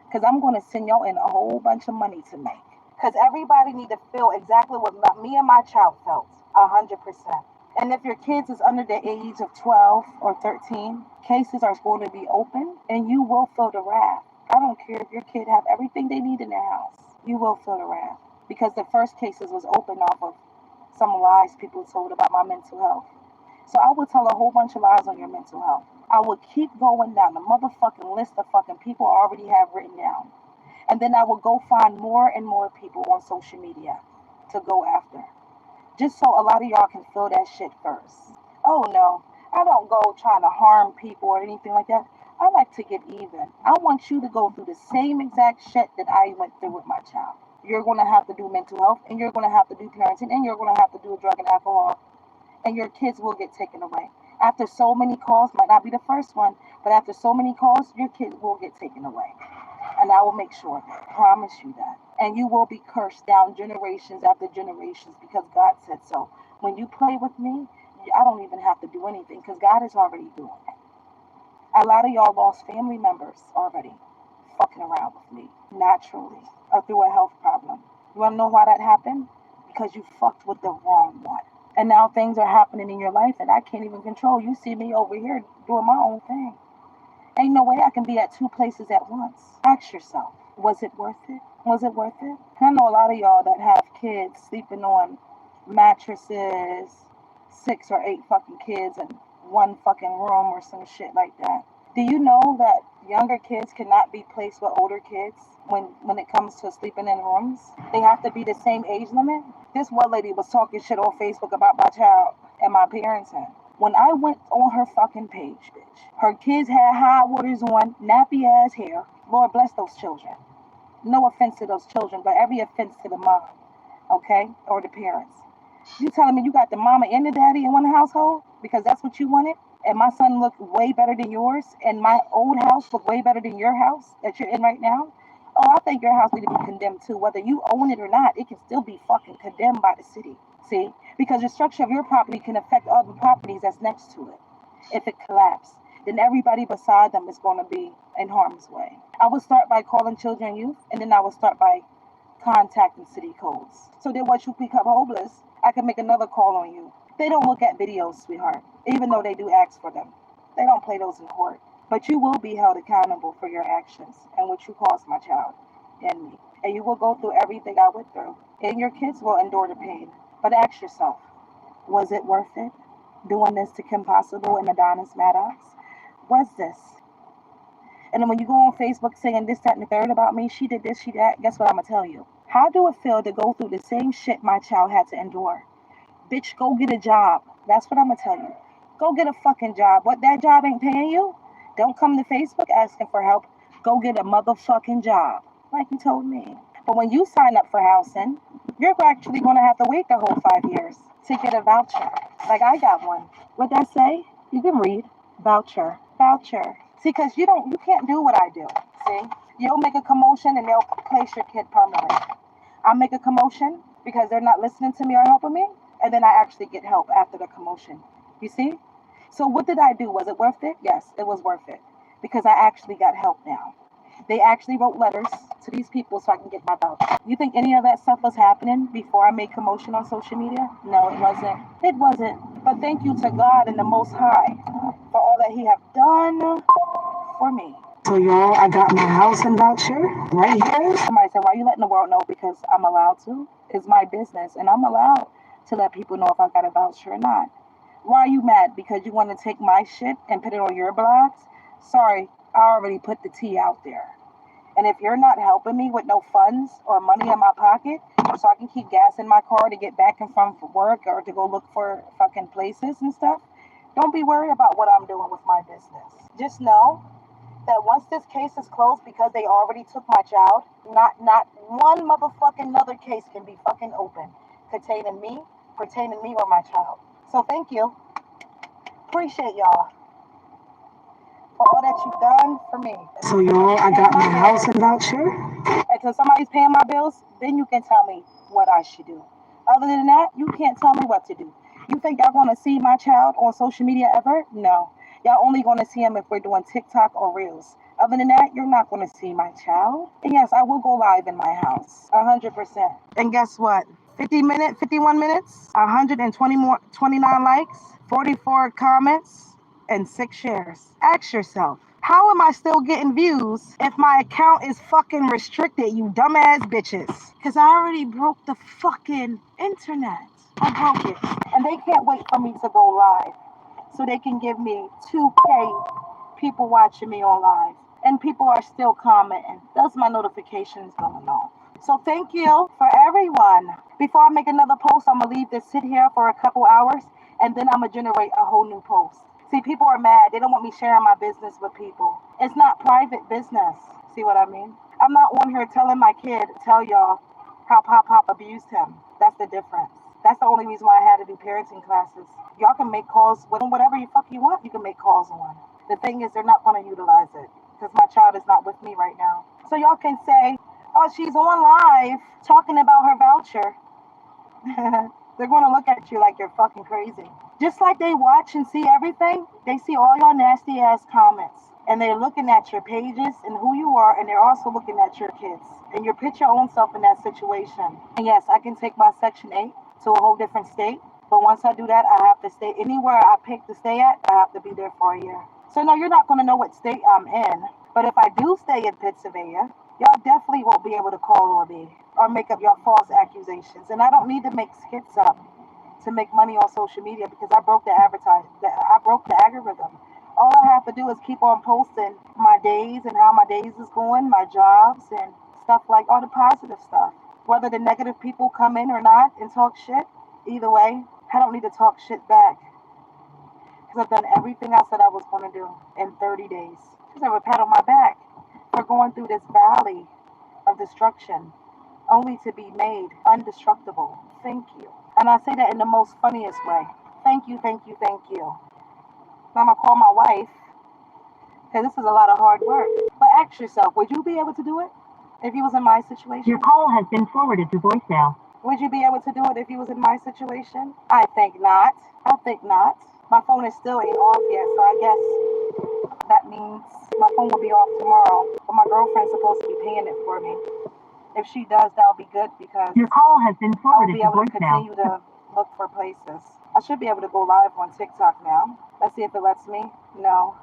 Because I'm going to send y'all in a whole bunch of money to make. Because everybody need to feel exactly what me and my child felt, 100%. And if your kids is under the age of 12 or 13, cases are going to be open and you will feel the wrath. I don't care if your kid have everything they need in their house. You will feel the wrath. Because the first cases was open off of some lies people told about my mental health. So I will tell a whole bunch of lies on your mental health. I will keep going down the motherfucking list of fucking people I already have written down. And then I will go find more and more people on social media to go after. Just so a lot of y'all can feel that shit first. Oh no, I don't go trying to harm people or anything like that. I like to get even. I want you to go through the same exact shit that I went through with my child. You're going to have to do mental health, and you're going to have to do parenting, and you're going to have to do drug and alcohol. And your kids will get taken away. After so many calls, might not be the first one, but after so many calls, your kids will get taken away. And I will make sure, promise you that. And you will be cursed down generations after generations because God said so. When you play with me, I don't even have to do anything because God is already doing it. A lot of y'all lost family members already fucking around with me naturally or through a health problem. You want to know why that happened? Because you fucked with the wrong one. And now things are happening in your life that I can't even control. You see me over here doing my own thing. Ain't no way I can be at two places at once. Ask yourself, was it worth it? Was it worth it? I know a lot of y'all that have kids sleeping on mattresses, 6 or 8 fucking kids in one fucking room or some shit like that. Do you know that younger kids cannot be placed with older kids when it comes to sleeping in rooms? They have to be the same age limit. This one lady was talking shit on Facebook about my child and my parenting. When I went on her fucking page, bitch, her kids had high waters on, nappy ass hair. Lord bless those children. No offense to those children, but every offense to the mom, okay, or the parents. You telling me you got the mama and the daddy in one household because that's what you wanted? And my son looked way better than yours, and my old house looked way better than your house that you're in right now? Oh, I think your house need to be condemned too. Whether you own it or not, it can still be fucking condemned by the city. See? Because the structure of your property can affect other properties that's next to it. If it collapses, then everybody beside them is going to be in harm's way. I would start by calling children and youth, and then I would start by contacting city codes. So then once you become homeless, I can make another call on you. They don't look at videos, sweetheart, even though they do ask for them. They don't play those in court. But you will be held accountable for your actions and what you caused my child and me. And you will go through everything I went through. And your kids will endure the pain. But ask yourself, was it worth it? Doing this to Kim Possibel and Adonis Maddox? Was this? And then when you go on Facebook saying this, that, and the third about me, she did this, she did that, guess what I'm going to tell you? How do it feel to go through the same shit my child had to endure? Bitch, go get a job. That's what I'm going to tell you. Go get a fucking job. What, that job ain't paying you? Don't come to Facebook asking for help. Go get a motherfucking job, like you told me. But when you sign up for housing, you're actually going to have to wait the whole 5 years to get a voucher. Like I got one. What that say? You can read. Voucher. Voucher. See, because you can't do what I do. See? You'll make a commotion and they'll place your kid permanently. I make a commotion because they're not listening to me or helping me, and then I actually get help after the commotion. You see? So what did I do? Was it worth it? Yes, it was worth it because I actually got help now. They actually wrote letters to these people so I can get my voucher. You think any of that stuff was happening before I made commotion on social media? No, it wasn't. It wasn't. But thank you to God and the Most High for all that He have done for me. So y'all, I got my housing voucher right here. Somebody said, why are you letting the world know? Because I'm allowed to. It's my business and I'm allowed to let people know if I got a voucher or not. Why are you mad? Because you want to take my shit and put it on your blogs? Sorry, I already put the tea out there. And if you're not helping me with no funds or money in my pocket so I can keep gas in my car to get back and from work or to go look for fucking places and stuff, don't be worried about what I'm doing with my business. Just know that once this case is closed because they already took my child, not one motherfucking other case can be fucking open pertaining me or my child. So thank you. Appreciate y'all for all that you've done for me. So y'all, I got my housing voucher. Until somebody's paying my bills, then you can tell me what I should do. Other than that, you can't tell me what to do. You think y'all gonna see my child on social media ever? No. Y'all only gonna see him if we're doing TikTok or Reels. Other than that, you're not gonna see my child. And yes, I will go live in my house, 100%. And guess what? 51 minutes, 29 likes, 44 comments, and 6 shares. Ask yourself, how am I still getting views if my account is fucking restricted, you dumbass bitches? Because I already broke the fucking internet. I broke it. And they can't wait for me to go live so they can give me 2K people watching me on live. And people are still commenting. That's my notifications going on. So thank you for everyone. Before I make another post, I'm going to leave this sit here for a couple hours, and then I'm going to generate a whole new post. See, people are mad. They don't want me sharing my business with people. It's not private business. See what I mean? I'm not on here telling my kid, tell y'all how Pop abused him. That's the difference. That's the only reason why I had to do parenting classes. Y'all can make calls with whatever you fuck you want. You can make calls on. The thing is, they're not going to utilize it because my child is not with me right now. So y'all can say, oh, she's on live talking about her voucher. They're going to look at you like you're fucking crazy. Just like they watch and see everything, they see all your nasty ass comments. And they're looking at your pages and who you are, and they're also looking at your kids. And you put your own self in that situation. And yes, I can take my Section 8 to a whole different state. But once I do that, I have to stay anywhere I pick to stay at. I have to be there for a year. So no, you're not going to know what state I'm in. But if I do stay in Pennsylvania, y'all definitely won't be able to call on me or make up your false accusations. And I don't need to make skits up to make money on social media because I broke the algorithm. All I have to do is keep on posting my days and how my days is going, my jobs and stuff like all the positive stuff. Whether the negative people come in or not and talk shit, either way, I don't need to talk shit back because I've done everything I said I was going to do in 30 days. Just have a pat on my back for going through this valley of destruction only to be made undestructible. Thank you. And I say that in the most funniest way. Thank you, thank you, thank you. Now I'm going to call my wife because this is a lot of hard work. But ask yourself, would you be able to do it if you was in my situation? Your call has been forwarded to voicemail. Would you be able to do it if you was in my situation? I think not. I think not. My phone is still ain't off yet, so I guess that means my phone will be off tomorrow. But my girlfriend's supposed to be paying it for me. If she does, that'll be good because Your call has been I'll forwarded be to able to voicemail. continue to look for places. I should be able to go live on TikTok now. Let's see if it lets me. No.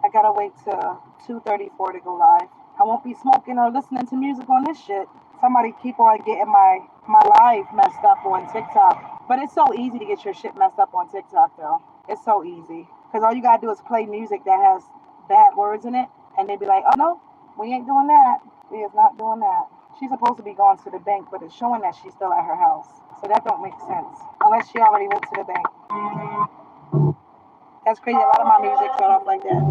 I gotta wait till 2:34 to go live. I won't be smoking or listening to music on this shit. Somebody keep on getting my live messed up on TikTok. But it's so easy to get your shit messed up on TikTok though. It's so easy. Because all you gotta do is play music that has bad words in it and they be like, oh no, we ain't doing that. We is not doing that. She's supposed to be going to the bank, but it's showing that she's still at her house. So that don't make sense. Unless she already went to the bank. That's crazy. A lot of my music start off like that.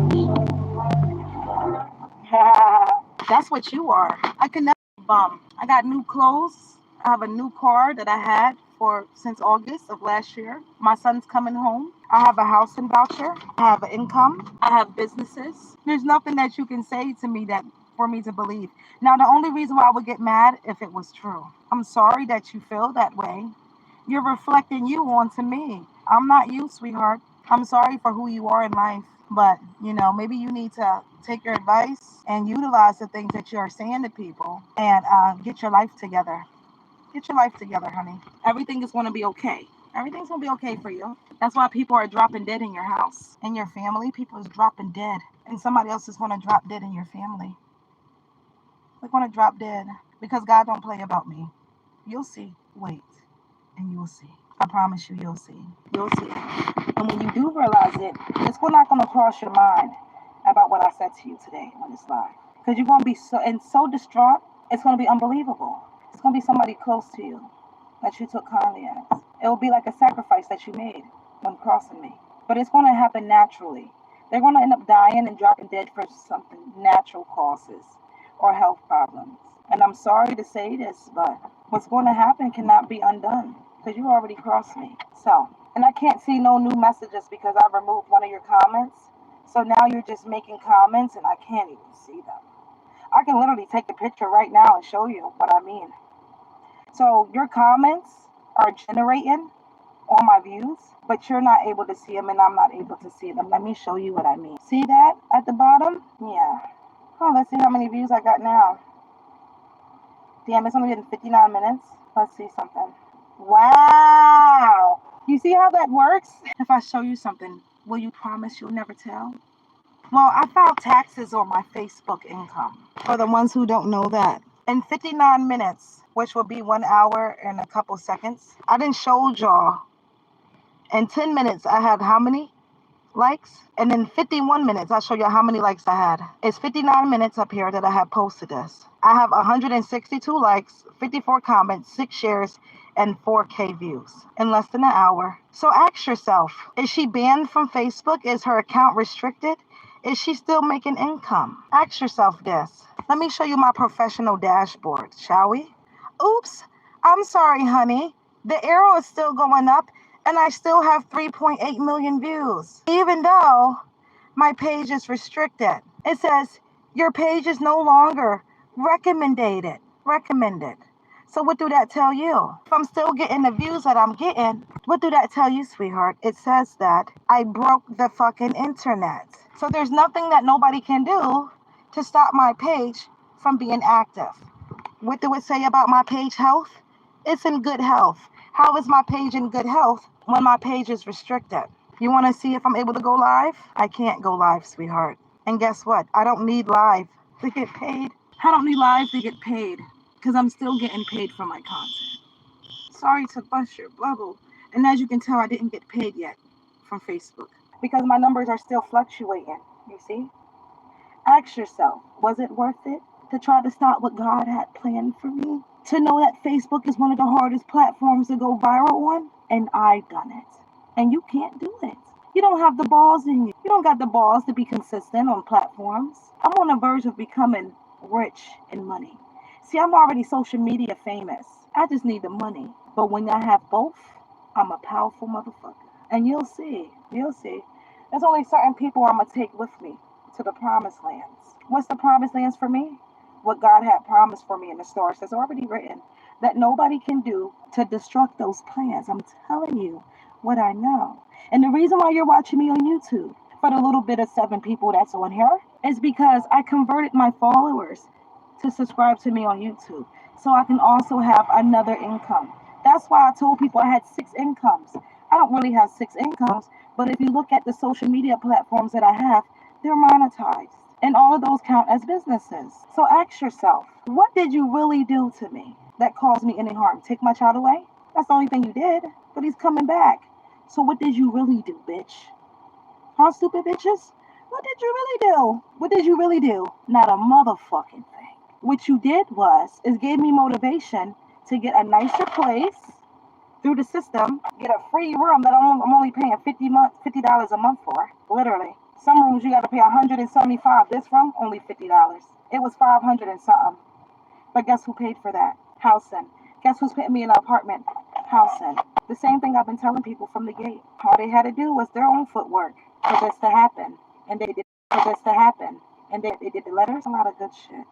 That's what you are. I can never bum. I got new clothes. I have a new car that I had for since August of last year. My son's coming home. I have a house in voucher. I have an income. I have businesses. There's nothing that you can say to me that for me to believe. Now, the only reason why I would get mad if it was true. I'm sorry that you feel that way. You're reflecting you onto me. I'm not you, sweetheart. I'm sorry for who you are in life. But, maybe you need to take your advice and utilize the things that you are saying to people and get your life together. Get your life together, honey. Everything is going to be okay. Everything's going to be okay for you. That's why people are dropping dead in your house. In your family, people is dropping dead. And somebody else is going to drop dead in your family. They're going to drop dead because God don't play about me. You'll see. Wait. And you'll see. I promise you'll see. You'll see. And when you do realize it, it's not going to cross your mind about what I said to you today on this live. Because you're going to be so distraught, it's going to be unbelievable. It's going to be somebody close to you that you took kindly at. It will be like a sacrifice that you made when crossing me. But it's going to happen naturally. They're going to end up dying and dropping dead for something, natural causes or health problems. And I'm sorry to say this, but what's going to happen cannot be undone because you already crossed me. So, and I can't see no new messages because I removed one of your comments. So now you're just making comments and I can't even see them. I can literally take a picture right now and show you what I mean. So your comments are generating all my views, but you're not able to see them and I'm not able to see them. Let me show you what I mean. See that at the bottom? Yeah. Oh, let's see how many views I got now. Damn, it's only been 59 minutes. Let's see something. Wow. You see how that works? If I show you something, will you promise you'll never tell? Well, I filed taxes on my Facebook income. For the ones who don't know that. In 59 minutes, which will be 1 hour and a couple seconds, I didn't show y'all. In 10 minutes, I had how many likes? And in 51 minutes, I'll show you how many likes I had. It's 59 minutes up here that I have posted this. I have 162 likes, 54 comments, 6 shares, and 4K views in less than an hour. So ask yourself, is she banned from Facebook? Is her account restricted? Is she still making income? Ask yourself this. Let me show you my professional dashboard, shall we? Oops, I'm sorry, honey. The arrow is still going up and I still have 3.8 million views, even though my page is restricted. It says, your page is no longer recommended. So what do that tell you? If I'm still getting the views that I'm getting, what do that tell you, sweetheart? It says that I broke the fucking internet. So there's nothing that nobody can do to stop my page from being active. What do it say about my page health? It's in good health. How is my page in good health when my page is restricted? You want to see if I'm able to go live? I can't go live, sweetheart. And guess what? I don't need live to get paid. I don't need live to get paid because I'm still getting paid for my content. Sorry to bust your bubble. And as you can tell, I didn't get paid yet from Facebook because my numbers are still fluctuating, you see? Ask yourself, was it worth it to try to stop what God had planned for me? To know that Facebook is one of the hardest platforms to go viral on? And I done it. And you can't do it. You don't have the balls in you. You don't got the balls to be consistent on platforms. I'm on the verge of becoming rich in money. See, I'm already social media famous. I just need the money. But when I have both, I'm a powerful motherfucker. And you'll see. You'll see. There's only certain people I'm going to take with me to the promised lands. What's the promised lands for me? What God had promised for me in the stars that's already written that nobody can do to destruct those plans. I'm telling you what I know. And the reason why you're watching me on YouTube for the little bit of 7 people that's on here is because I converted my followers to subscribe to me on YouTube so I can also have another income. That's why I told people I had 6 incomes. I don't really have 6 incomes, but if you look at the social media platforms that I have, they're monetized. And all of those count as businesses. So ask yourself, what did you really do to me that caused me any harm? Take my child away? That's the only thing you did. But he's coming back. So what did you really do, bitch? Huh, stupid bitches? What did you really do? What did you really do? Not a motherfucking thing. What you did is gave me motivation to get a nicer place through the system, get a free room that I'm only paying $50 a month for, literally. Some rooms you got to pay $175. This room, only $50. It was $500 and something. But guess who paid for that? Housing. Guess who's putting me in an apartment? Housing. The same thing I've been telling people from the gate. All they had to do was their own footwork for this to happen. And they did for this to happen. And they did the letters. A lot of good shit.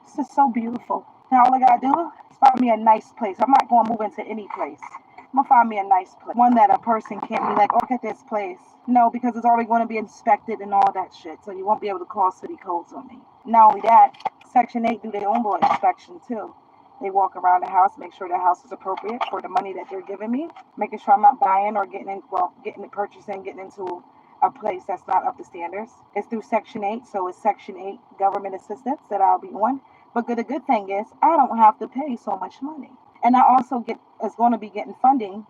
This is so beautiful. Now all I gotta do is find me a nice place. I'm not gonna move into any place. I'm gonna find me a nice place. One that a person can't be like, oh, look at this place. No, because it's already going to be inspected and all that shit. So you won't be able to call city codes on me. Not only that, Section 8 do their own little inspection too. They walk around the house, make sure the house is appropriate for the money that they're giving me, making sure I'm not buying or getting into a place that's not up to standards. It's through Section 8, so it's Section 8 government assistance that I'll be on. But the good thing is I don't have to pay so much money. And I also is going to be getting funding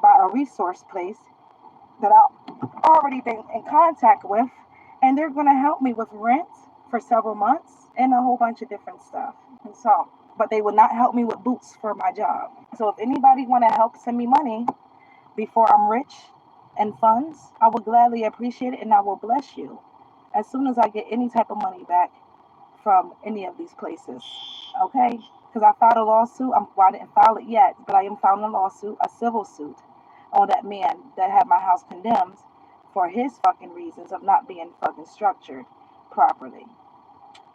by a resource place that I've already been in contact with. And they're going to help me with rent for several months and a whole bunch of different stuff. And so, but they will not help me with boots for my job. So if anybody want to help send me money before I'm rich and funds, I will gladly appreciate it and I will bless you as soon as I get any type of money back from any of these places. Okay? Because I filed a lawsuit. I didn't file it yet, but I am filing a lawsuit, a civil suit, on that man that had my house condemned for his fucking reasons of not being fucking structured properly.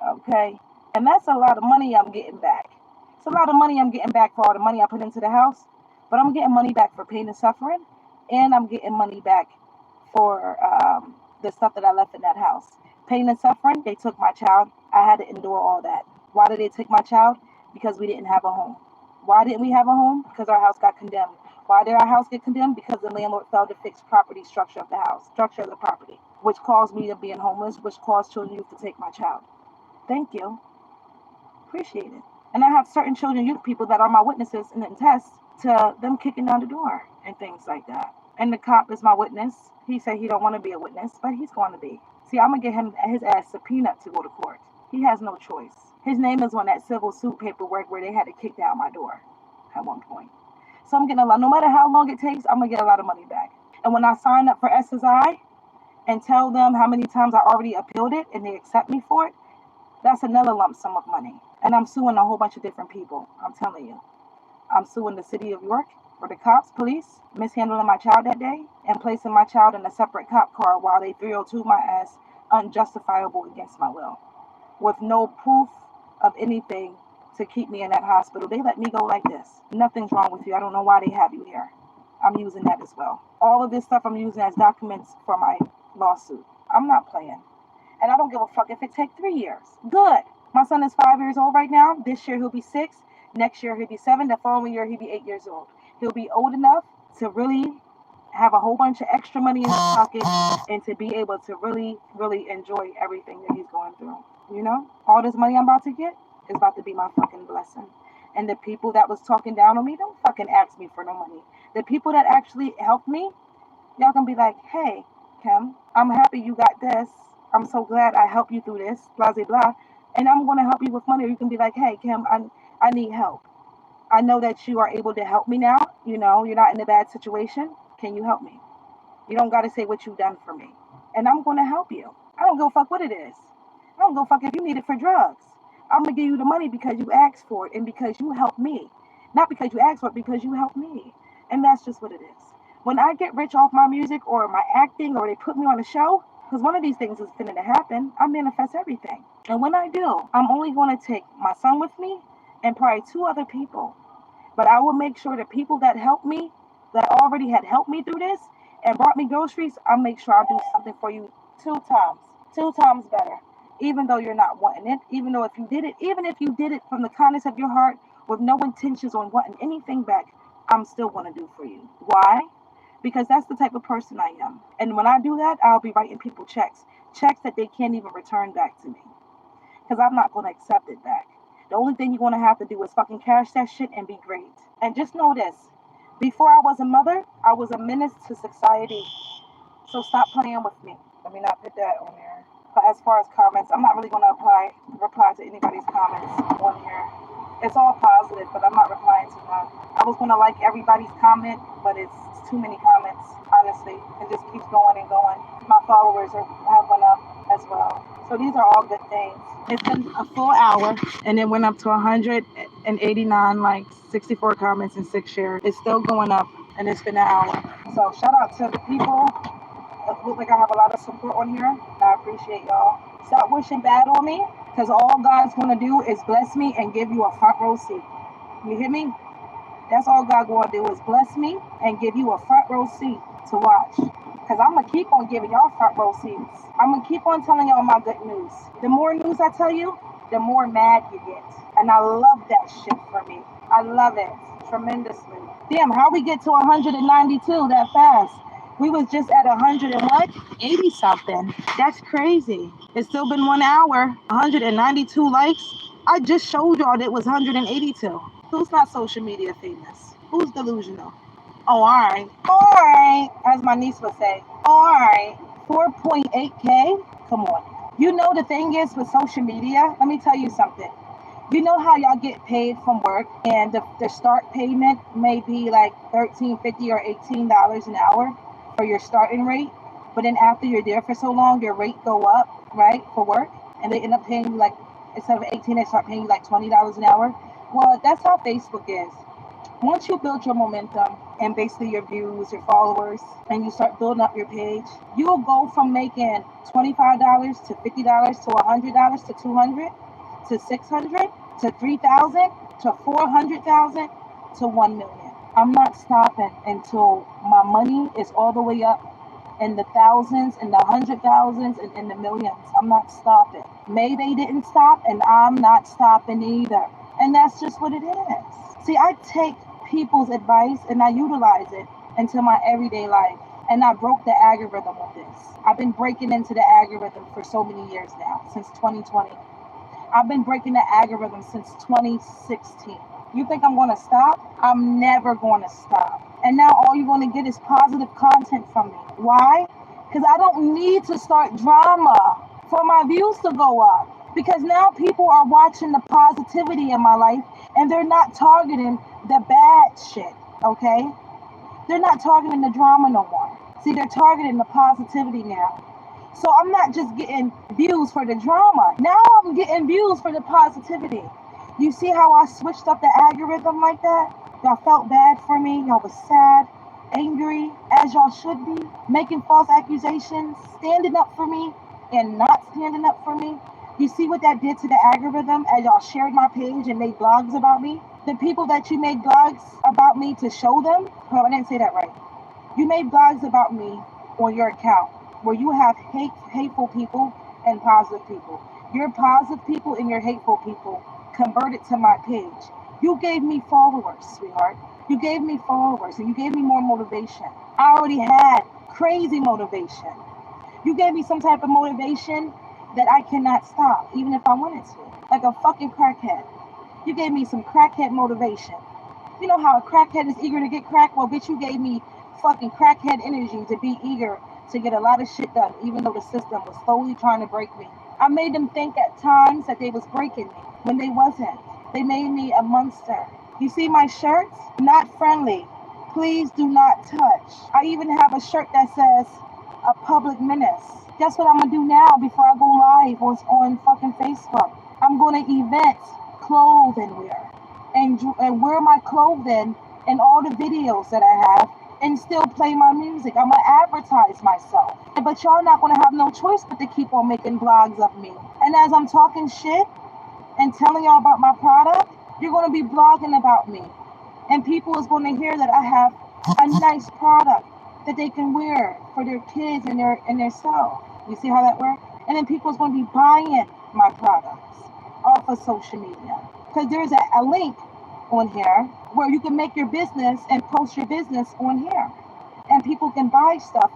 Okay? And that's a lot of money I'm getting back. It's a lot of money I'm getting back for all the money I put into the house, but I'm getting money back for pain and suffering, and I'm getting money back for the stuff that I left in that house. Pain and suffering, they took my child. I had to endure all that. Why did they take my child? Because we didn't have a home. Why didn't we have a home? Because our house got condemned. Why did our house get condemned? Because the landlord failed to fix property structure of the house, structure of the property, which caused me to be homeless, which caused children youth to take my child. Thank you. Appreciate it. And I have certain children youth people that are my witnesses and attest to them kicking down the door and things like that. And the cop is my witness. He said he don't want to be a witness, but he's going to be. See, I'm going to get him his ass subpoenaed to go to court. He has no choice. His name is on that civil suit paperwork where they had to kick down my door at one point. So I'm getting a lot. No matter how long it takes, I'm going to get a lot of money back. And when I sign up for SSI and tell them how many times I already appealed it and they accept me for it, that's another lump sum of money. And I'm suing a whole bunch of different people. I'm telling you. I'm suing the city of York for the cops, police, mishandling my child that day and placing my child in a separate cop car while they 302 my ass unjustifiable against my will. With no proof of anything to keep me in that hospital. They let me go like this. Nothing's wrong with you. I don't know why they have you here. I'm using that as well. All of this stuff I'm using as documents for my lawsuit. I'm not playing. And I don't give a fuck if it takes 3 years. Good. My son is 5 years old right now. This year he'll be 6. Next year he'll be 7. The following year he'll be 8 years old. He'll be old enough to really have a whole bunch of extra money in his pocket and to be able to really, really enjoy everything that he's going through. You know, all this money I'm about to get is about to be my fucking blessing. And the people that was talking down on me, don't fucking ask me for no money. The people that actually helped me, y'all can be like, hey, Kim, I'm happy you got this. I'm so glad I helped you through this, blah, blah, blah. And I'm going to help you with money. Or you can be like, hey, Kim, I need help. I know that you are able to help me now. You know, you're not in a bad situation. Can you help me? You don't got to say what you've done for me. And I'm going to help you. I don't give a fuck what it is. I don't give a fuck if you need it for drugs. I'm going to give you the money because you asked for it and because you helped me. Not because you asked for it, because you helped me. And that's just what it is. When I get rich off my music or my acting or they put me on a show, because one of these things is finna to happen, I manifest everything. And when I do, I'm only going to take my son with me and probably 2 other people. But I will make sure the people that helped me, that already had helped me through this and brought me groceries, I'll make sure I'll do something for you 2 times better. Even though you're not wanting it, even if you did it from the kindness of your heart with no intentions on wanting anything back, I'm still going to do for you. Why? Because that's the type of person I am. And when I do that, I'll be writing people checks that they can't even return back to me. Because I'm not going to accept it back. The only thing you're going to have to do is fucking cash that shit and be great. And just know this. Before I was a mother, I was a menace to society. So stop playing with me. Let me not put that on there. But as far as comments, I'm not really going to reply to anybody's comments on here. It's all positive, but I'm not replying to none. I was going to like everybody's comment, but it's too many comments, honestly. It just keeps going and going. My followers have went up as well. So these are all good things. It's been a full hour, and it went up to 189 likes, 64 comments, and 6 shares. It's still going up, and it's been an hour. So shout out to the people. It looks like I have a lot of support on here. I appreciate y'all. Stop wishing bad on me, because all God's going to do is bless me and give you a front row seat. You hear me? That's all God going to do is bless me and give you a front row seat to watch. Because I'm going to keep on giving y'all front row seats. I'm going to keep on telling y'all my good news. The more news I tell you, the more mad you get. And I love that shit for me. I love it tremendously. Damn, how we get to 192 that fast? We was just at 100 and what? 80 something. That's crazy. It's still been 1 hour, 192 likes. I just showed y'all that it was 182. Who's not social media famous? Who's delusional? Oh, all right. All right. As my niece would say. All right. 4.8K? Come on. You know the thing is with social media, let me tell you something. You know how y'all get paid from work and the start payment may be like $13.50 or $18 an hour for your starting rate, but then after you're there for so long, your rate go up, right, for work, and they end up paying you like, instead of 18, they start paying you like $20 an hour. Well, that's how Facebook is. Once you build your momentum and basically your views, your followers, and you start building up your page, you'll go from making $25 to $50 to $100 to $200 to $600 to $3,000 to $400,000 to $1 million. I'm not stopping until my money is all the way up in the thousands and the 100,000s and in the millions. I'm not stopping. Maybe they didn't stop, and I'm not stopping either. And that's just what it is. See, I take people's advice and I utilize it into my everyday life. And I broke the algorithm with this. I've been breaking into the algorithm for so many years now, since 2020. I've been breaking the algorithm since 2016. You think I'm going to stop? I'm never going to stop. And now all you're going to get is positive content from me. Why? Because I don't need to start drama for my views to go up. Because now people are watching the positivity in my life and they're not targeting the bad shit, okay? They're not targeting the drama no more. See, they're targeting the positivity now. So I'm not just getting views for the drama. Now I'm getting views for the positivity. You see how I switched up the algorithm like that? Y'all felt bad for me. Y'all was sad, angry, as y'all should be, making false accusations, standing up for me and not standing up for me. You see what that did to the algorithm as y'all shared my page and made blogs about me? The people that you made blogs about me to show them, well, I didn't say that right. You made blogs about me on your account where you have hateful people and positive people. Your positive people and your hateful people converted to my page. You gave me followers, sweetheart. You gave me followers and you gave me more motivation. I already had crazy motivation. You gave me some type of motivation that I cannot stop, even if I wanted to. Like a fucking crackhead. You gave me some crackhead motivation. You know how a crackhead is eager to get crack? Well, bitch, you gave me fucking crackhead energy to be eager to get a lot of shit done, even though the system was slowly trying to break me. I made them think at times that they was breaking me when they wasn't. They made me a monster. You see my shirts? Not friendly. Please do not touch. I even have a shirt that says a public menace. Guess what I'm gonna do now before I go live on fucking Facebook? I'm gonna event clothing wear. and wear my clothing in all the videos that I have and still play my music. I'm gonna advertise myself. But y'all not gonna have no choice but to keep on making blogs of me. And as I'm talking shit and telling y'all about my product, you're gonna be blogging about me. And people is gonna hear that I have a nice product that they can wear for their kids and their self. You see how that works? And then people is gonna be buying my products off of social media. Because there's a link on here where you can make your business and post your business on here. And people can buy stuff.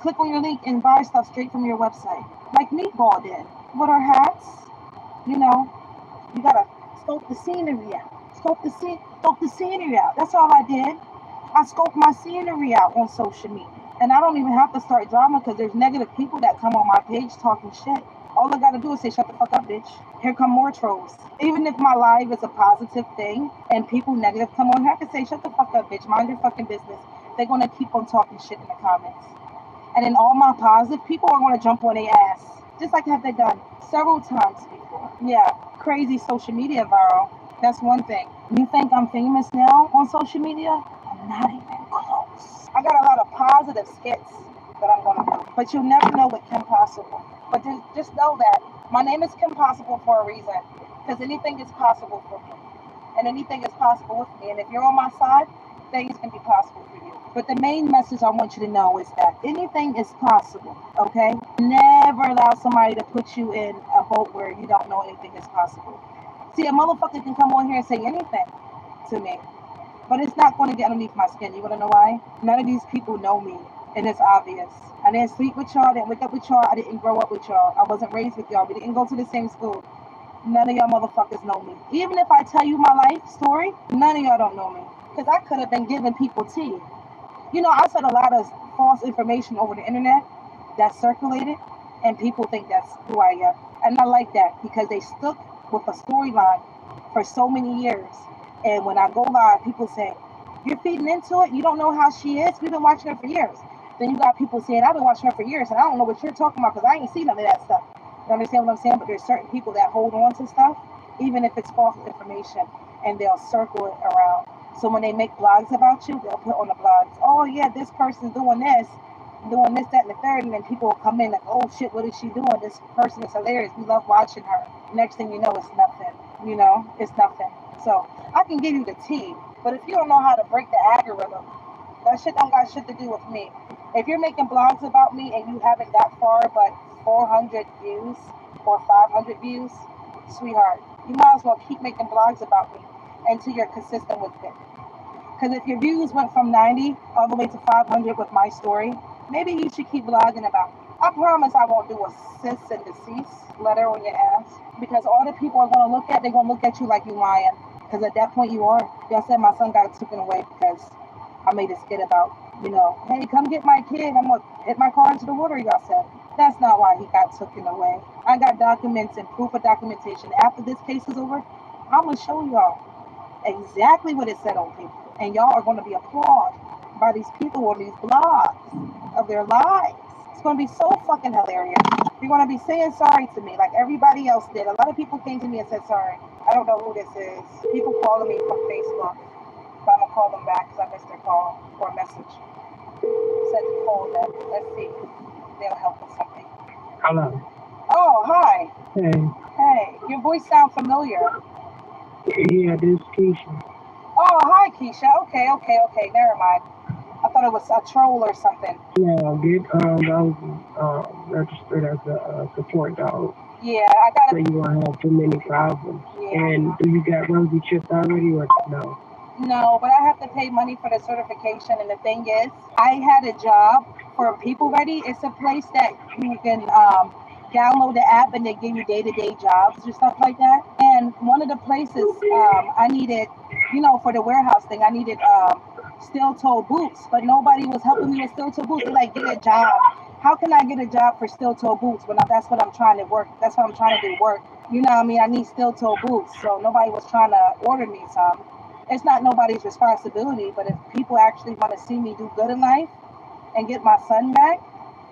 Click on your link and buy stuff straight from your website. Like Meatball did with her hats. You know, you gotta scope the scenery out. Scope the scenery out. That's all I did. I scoped my scenery out on social media. And I don't even have to start drama because there's negative people that come on my page talking shit. All I gotta do is say, shut the fuck up, bitch. Here come more trolls. Even if my live is a positive thing and people negative come on here, I can say, shut the fuck up, bitch. Mind your fucking business. They're gonna keep on talking shit in the comments. And then all my positive people are gonna jump on their ass. Just like have they done several times before. Yeah, crazy social media viral. That's one thing. You think I'm famous now on social media? I'm not even close. I got a lot of positive skits that I'm gonna do. But you'll never know with Kim Possible. But just know that my name is Kim Possible for a reason. Because anything is possible for me. And anything is possible with me. And if you're on my side, things can be possible for you. But the main message I want you to know is that anything is possible, okay? Never allow somebody to put you in a boat where you don't know anything is possible. See, a motherfucker can come on here and say anything to me, but it's not going to get underneath my skin. You want to know why? None of these people know me, and it's obvious. I didn't sleep with y'all, I didn't wake up with y'all, I didn't grow up with y'all, I wasn't raised with y'all, we didn't go to the same school. None of y'all motherfuckers know me. Even if I tell you my life story, none of y'all don't know me. Because I could have been giving people tea. You know, I said a lot of false information over the internet that circulated, and people think that's who I am. And I like that because they stuck with a storyline for so many years. And when I go live, people say, you're feeding into it? You don't know how she is? We've been watching her for years. Then you got people saying, I've been watching her for years, and I don't know what you're talking about because I ain't seen none of that stuff. You understand what I'm saying? But there's certain people that hold on to stuff, even if it's false information, and they'll circle it around. So when they make blogs about you, they'll put on the blogs, oh yeah, this person's doing this, that, and the third, and then people will come in like, oh shit, what is she doing? This person is hilarious. We love watching her. Next thing you know, it's nothing. You know, it's nothing. So I can give you the tea, but if you don't know how to break the algorithm, that shit don't got shit to do with me. If you're making blogs about me and you haven't got far but 400 views or 500 views, sweetheart, you might as well keep making blogs about me until you're consistent with it. Because if your views went from 90 all the way to 500 with my story, maybe you should keep blogging about me. I promise I won't do a cis and deceased letter on your ass. Because all the people are going to look at, they're going to look at you like you lying. Because at that point you are. Y'all said my son got taken away because I made a skit about, you know, hey, come get my kid. I'm going to hit my car into the water, y'all said. That's not why he got taken away. I got documents and proof of documentation. After this case is over, I'm going to show y'all exactly what it said on paper. And y'all are going to be applauded by these people on these blogs of their lives. It's going to be so fucking hilarious. You're going to be saying sorry to me like everybody else did. A lot of people came to me and said sorry. I don't know who this is. People calling me from Facebook. But I'm going to call them back because I missed their call or message. Said to call them. Let's see. They'll help with something. Hello. Oh, hi. Hey. Hey, your voice sounds familiar. Yeah, this is Keisha. Oh, hi, Keisha. Okay. Never mind. I thought it was a troll or something. Yeah, I was registered as a support dog. Yeah, I got So you won't have too many problems. Yeah. And do you got rosy chips already or no? No, but I have to pay money for the certification. And the thing is, I had a job for People Ready. It's a place that you can download the app and they give you day-to-day jobs or stuff like that. And one of the places I needed, you know, for the warehouse thing, I needed steel-toe boots, but nobody was helping me with steel-toe boots. They're like, get a job. How can I get a job for steel-toe boots when that's what I'm trying to work? That's what I'm trying to do, work. You know what I mean? I need steel-toe boots. So nobody was trying to order me some. It's not nobody's responsibility, but if people actually want to see me do good in life and get my son back,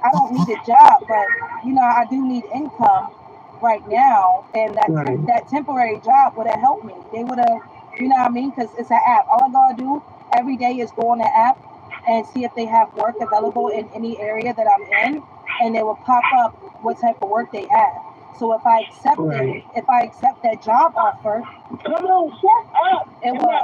I don't need a job, but you know, I do need income right now, and that temporary job would have helped me. They would have You know what I mean? Because it's an app. All I gotta do every day is go on the app and see if they have work available in any area that I'm in, and it will pop up what type of work they have. So if I accept it, if I accept that job offer, Come on, shut up. it will.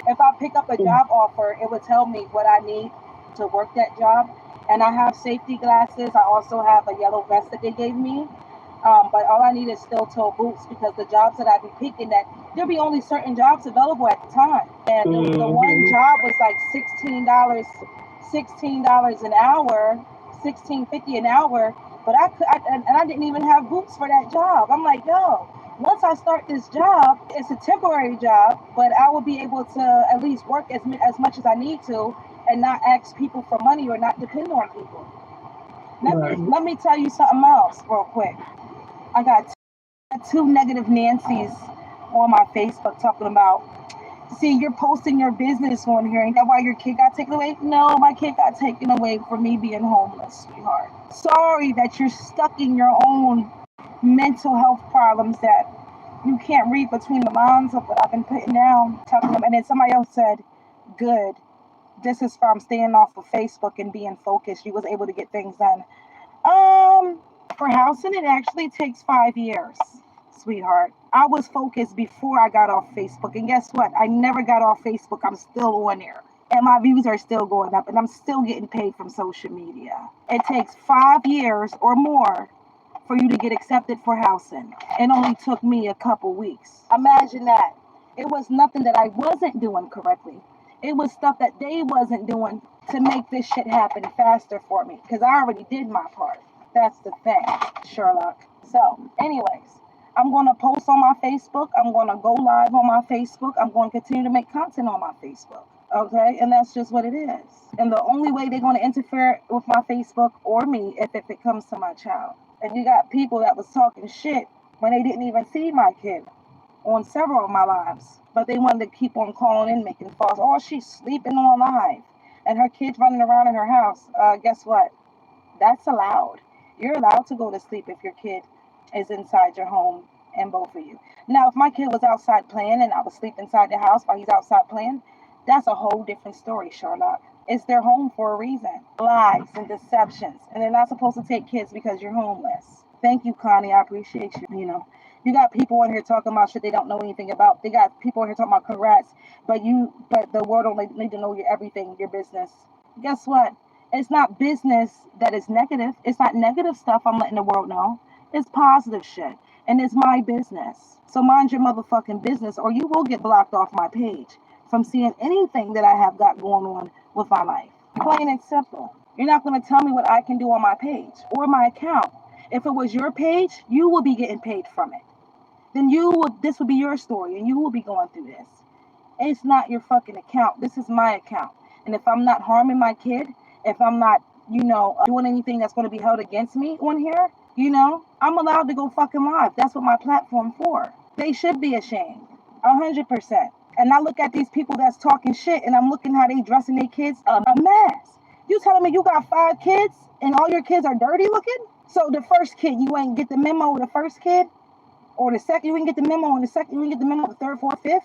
If I pick up a job offer, it would tell me what I need to work that job. And I have safety glasses. I also have a yellow vest that they gave me. But all I need is steel toe boots because the jobs that I be picking, that there'll be only certain jobs available at the time. And the one job was like $16 an hour, $16.50 an hour. But I didn't even have boots for that job. I'm like, yo, once I start this job, it's a temporary job, but I will be able to at least work as much as I need to and not ask people for money or not depend on people. Let me tell you something else real quick. I got two negative Nancy's on my Facebook talking about, see, you're posting your business on here. Ain't that why your kid got taken away? No, my kid got taken away for me being homeless, sweetheart. Sorry that you're stuck in your own mental health problems that you can't read between the lines of what I've been putting down. And then somebody else said, good. This is from staying off of Facebook and being focused. You was able to get things done. For housing, it actually takes 5 years, sweetheart. I was focused before I got off Facebook. And guess what? I never got off Facebook. I'm still on there. And my views are still going up. And I'm still getting paid from social media. It takes 5 years or more for you to get accepted for housing. It only took me a couple weeks. Imagine that. It was nothing that I wasn't doing correctly. It was stuff that they wasn't doing to make this shit happen faster for me. Because I already did my part. That's the thing, Sherlock. So, anyways, I'm going to post on my Facebook. I'm going to go live on my Facebook. I'm going to continue to make content on my Facebook. Okay? And that's just what it is. And the only way they're going to interfere with my Facebook or me if it comes to my child. And you got people that was talking shit when they didn't even see my kid on several of my lives. But they wanted to keep on calling in, making false. Oh, she's sleeping on live. And her kid's running around in her house. Guess what? That's allowed. You're allowed to go to sleep if your kid is inside your home and both of you. Now, if my kid was outside playing and I was asleep inside the house while he's outside playing, that's a whole different story, Charlotte. It's their home for a reason. Lies and deceptions. And they're not supposed to take kids because you're homeless. Thank you, Connie. I appreciate you. You know, you got people in here talking about shit they don't know anything about. They got people in here talking about congrats, but the world don't need to know your everything, your business. Guess what? It's not business that is negative. It's not negative stuff I'm letting the world know. It's positive shit. And it's my business. So mind your motherfucking business or you will get blocked off my page from seeing anything that I have got going on with my life. Plain and simple. You're not going to tell me what I can do on my page or my account. If it was your page, you will be getting paid from it. Then this would be your story and you will be going through this. It's not your fucking account. This is my account. And if I'm not harming my kid, if I'm not, doing anything that's going to be held against me on here, I'm allowed to go fucking live. That's what my platform for. They should be ashamed. 100%. And I look at these people that's talking shit and I'm looking how they dressing their kids a mess. You telling me you got 5 kids and all your kids are dirty looking? So the first kid, you ain't get the memo with the first kid? Or the second, you ain't get the memo on the second, you ain't get the memo with the third, fourth, fifth?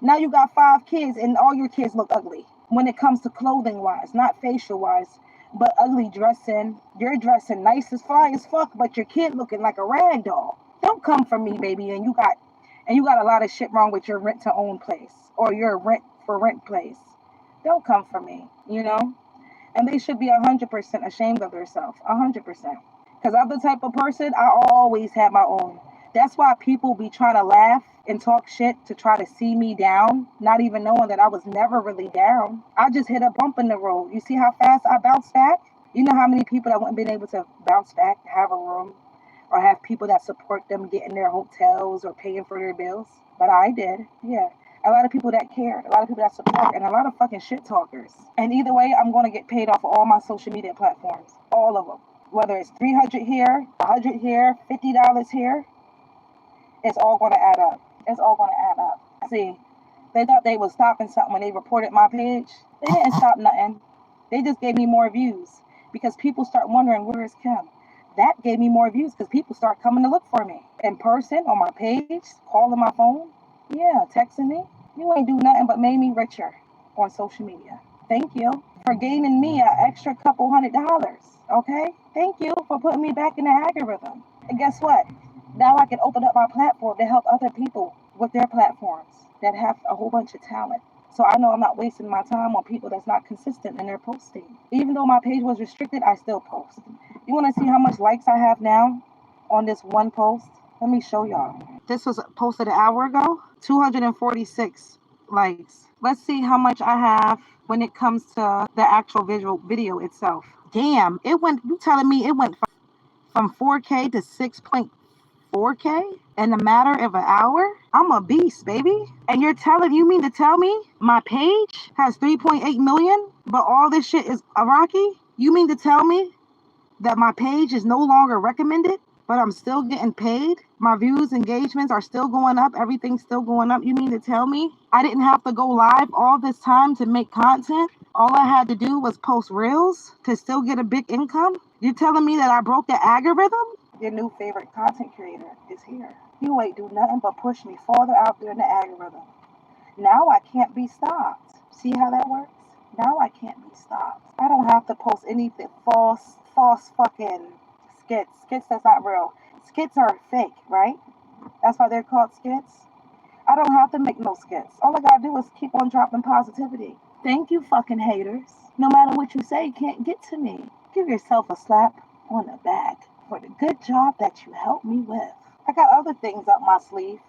Now you got 5 kids and all your kids look ugly when it comes to clothing wise, not facial wise, but ugly dressing. You're dressing nice as fly as fuck, but your kid looking like a rag doll. Don't come for me, baby. And you got a lot of shit wrong with your rent to own place or your rent for rent place. Don't come for me, And they should be 100% ashamed of themselves, 100%. Because I'm the type of person, I always have my own. That's why people be trying to laugh and talk shit to try to see me down, not even knowing that I was never really down. I just hit a bump in the road. You see how fast I bounced back? You know how many people that wouldn't been able to bounce back, have a room, or have people that support them getting their hotels or paying for their bills? But I did, yeah. A lot of people that cared, a lot of people that support, and a lot of fucking shit talkers. And either way, I'm going to get paid off of all my social media platforms, all of them. Whether it's $300 here, $100 here, $50 here, it's all going to add up. It's all going to add up. See, they thought they was stopping something when they reported my page. They didn't stop nothing. They just gave me more views because people start wondering, where is Kim? That gave me more views because people start coming to look for me in person, on my page, calling my phone. Yeah, texting me. You ain't do nothing but made me richer on social media. Thank you for gaining me an extra couple $100. Okay? Thank you for putting me back in the algorithm. And guess what? Now I can open up my platform to help other people with their platforms that have a whole bunch of talent. So I know I'm not wasting my time on people that's not consistent in their posting. Even though my page was restricted, I still post. You want to see how much likes I have now on this one post? Let me show y'all. This was posted an hour ago. 246 likes. Let's see how much I have when it comes to the actual video itself. Damn, it went, you telling me it went from 4K to 6.4K in a matter of an hour? I'm a beast, baby. And you mean to tell me my page has 3.8 million, but all this shit is Iraqi? You mean to tell me that my page is no longer recommended, but I'm still getting paid? My views, engagements are still going up. Everything's still going up. You mean to tell me I didn't have to go live all this time to make content? All I had to do was post reels to still get a big income? You're telling me that I broke the algorithm? Your new favorite content creator is here. You ain't do nothing but push me farther out there in the algorithm. Now I can't be stopped. See how that works? Now I can't be stopped. I don't have to post anything false fucking skits. Skits that's not real. Skits are fake, right? That's why they're called skits. I don't have to make no skits. All I gotta do is keep on dropping positivity. Thank you, fucking haters. No matter what you say, you can't get to me. Give yourself a slap on the back for the good job that you helped me with. I got other things up my sleeve.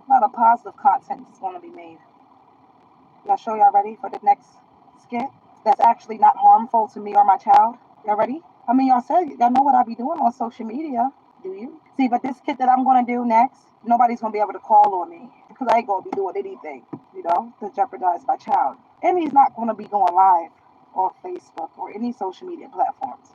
A lot of positive content is going to be made. Y'all sure y'all ready for the next skit that's actually not harmful to me or my child? Y'all ready? I mean, y'all said y'all know what I be doing on social media. Do you? See, but this skit that I'm going to do next, nobody's going to be able to call on me because I ain't going to be doing anything, to jeopardize my child. And he's not going to be going live on Facebook or any social media platforms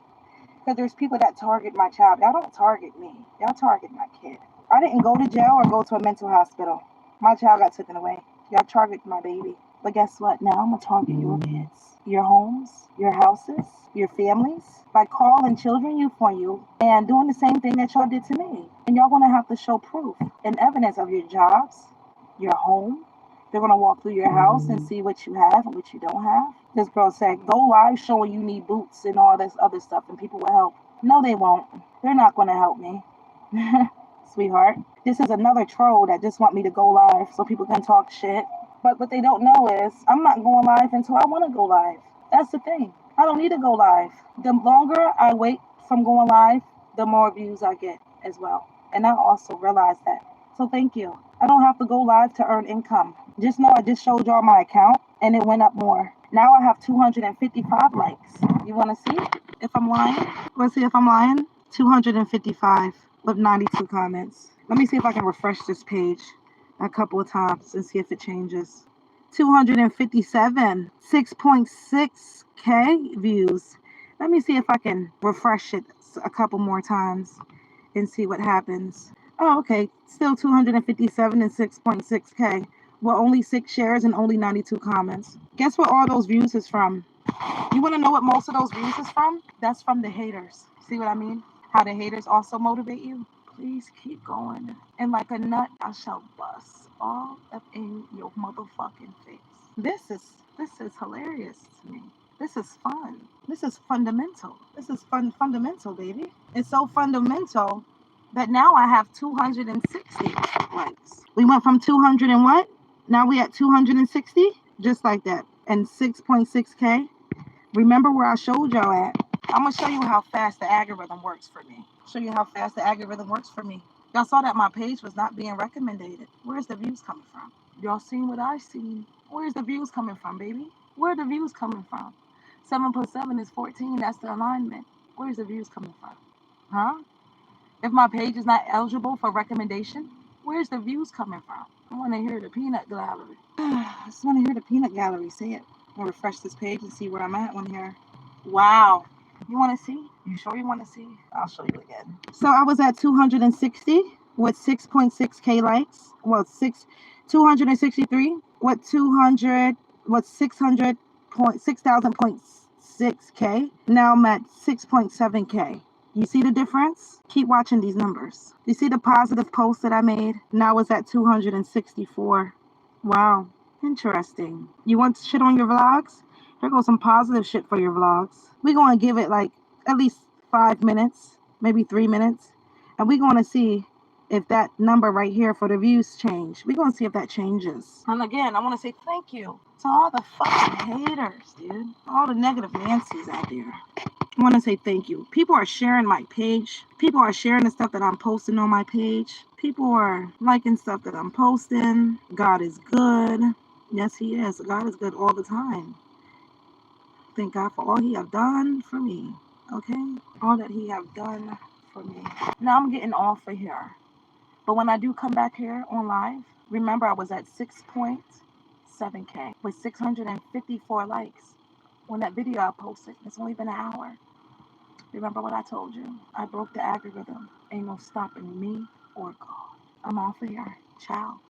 because there's people that target my child. Y'all don't target me. Y'all target my kid. I didn't go to jail or go to a mental hospital. My child got taken away. Y'all target my baby. But guess what? Now I'm going to target your kids, your homes, your houses, your families, by calling children youth on you and doing the same thing that y'all did to me. And y'all going to have to show proof and evidence of your jobs, your home. They're going to walk through your house and see what you have and what you don't have. This girl said, go live showing you need boots and all this other stuff and people will help. No, they won't. They're not going to help me. Sweetheart. This is another troll that just want me to go live so people can talk shit. But what they don't know is I'm not going live until I want to go live. That's the thing. I don't need to go live. The longer I wait from going live, the more views I get as well. And I also realize that. So thank you. I don't have to go live to earn income. Just know I just showed y'all my account and it went up more. Now I have 255 likes. You want to see if I'm lying? Let's see if I'm lying. 255 with 92 comments. Let me see if I can refresh this page a couple of times and see if it changes. 257, 6.6K views. Let me see if I can refresh it a couple more times and see what happens. Oh, okay. Still 257 and 6.6K. Well, only 6 shares and only 92 comments. Guess what all those views is from? You want to know what most of those views is from? That's from the haters. See what I mean? How the haters also motivate you? Please keep going. And like a nut, I shall bust all up in your motherfucking face. This is hilarious to me. This is fun. This is fundamental. This is fundamental, baby. It's so fundamental that now I have 260 likes. We went from 200 and what? Now we at 260? Just like that. And 6.6K. Remember where I showed y'all at. I'm going to show you how fast the algorithm works for me. Show you how fast the algorithm works for me. Y'all saw that my page was not being recommended. Where's the views coming from? Y'all seen what I seen. Where's the views coming from, baby? Where are the views coming from? 7 plus 7 is 14. That's the alignment. Where's the views coming from? Huh? If my page is not eligible for recommendation, where's the views coming from? I want to hear the peanut gallery. I just want to hear the peanut gallery. Say it. I'll refresh this page and see where I'm at on here. Wow. You want to see? You sure you want to see? I'll show you again. So I was at 260 with 6.6K likes. Well, 263 with 6,000.6K. Now I'm at 6.7K. You see the difference? Keep watching these numbers. You see the positive post that I made? Now it's at 264. Wow. Interesting. You want shit on your vlogs? Here goes some positive shit for your vlogs. We're going to give it like at least 5 minutes, maybe 3 minutes. And we're going to see if that number right here for the views change. We're going to see if that changes. And again, I want to say thank you to all the fucking haters, dude. All the negative Nancy's out there. I want to say thank you. People are sharing my page. People are sharing the stuff that I'm posting on my page. People are liking stuff that I'm posting. God is good. Yes, he is. God is good all the time. Thank God for all he have done for me. Okay? All that he have done for me. Now I'm getting off of here. But when I do come back here on live, remember I was at 6.7K with 654 likes. When that video I posted, it's only been an hour. Remember what I told you? I broke the algorithm. Ain't no stopping me or God. I'm off of here. Ciao.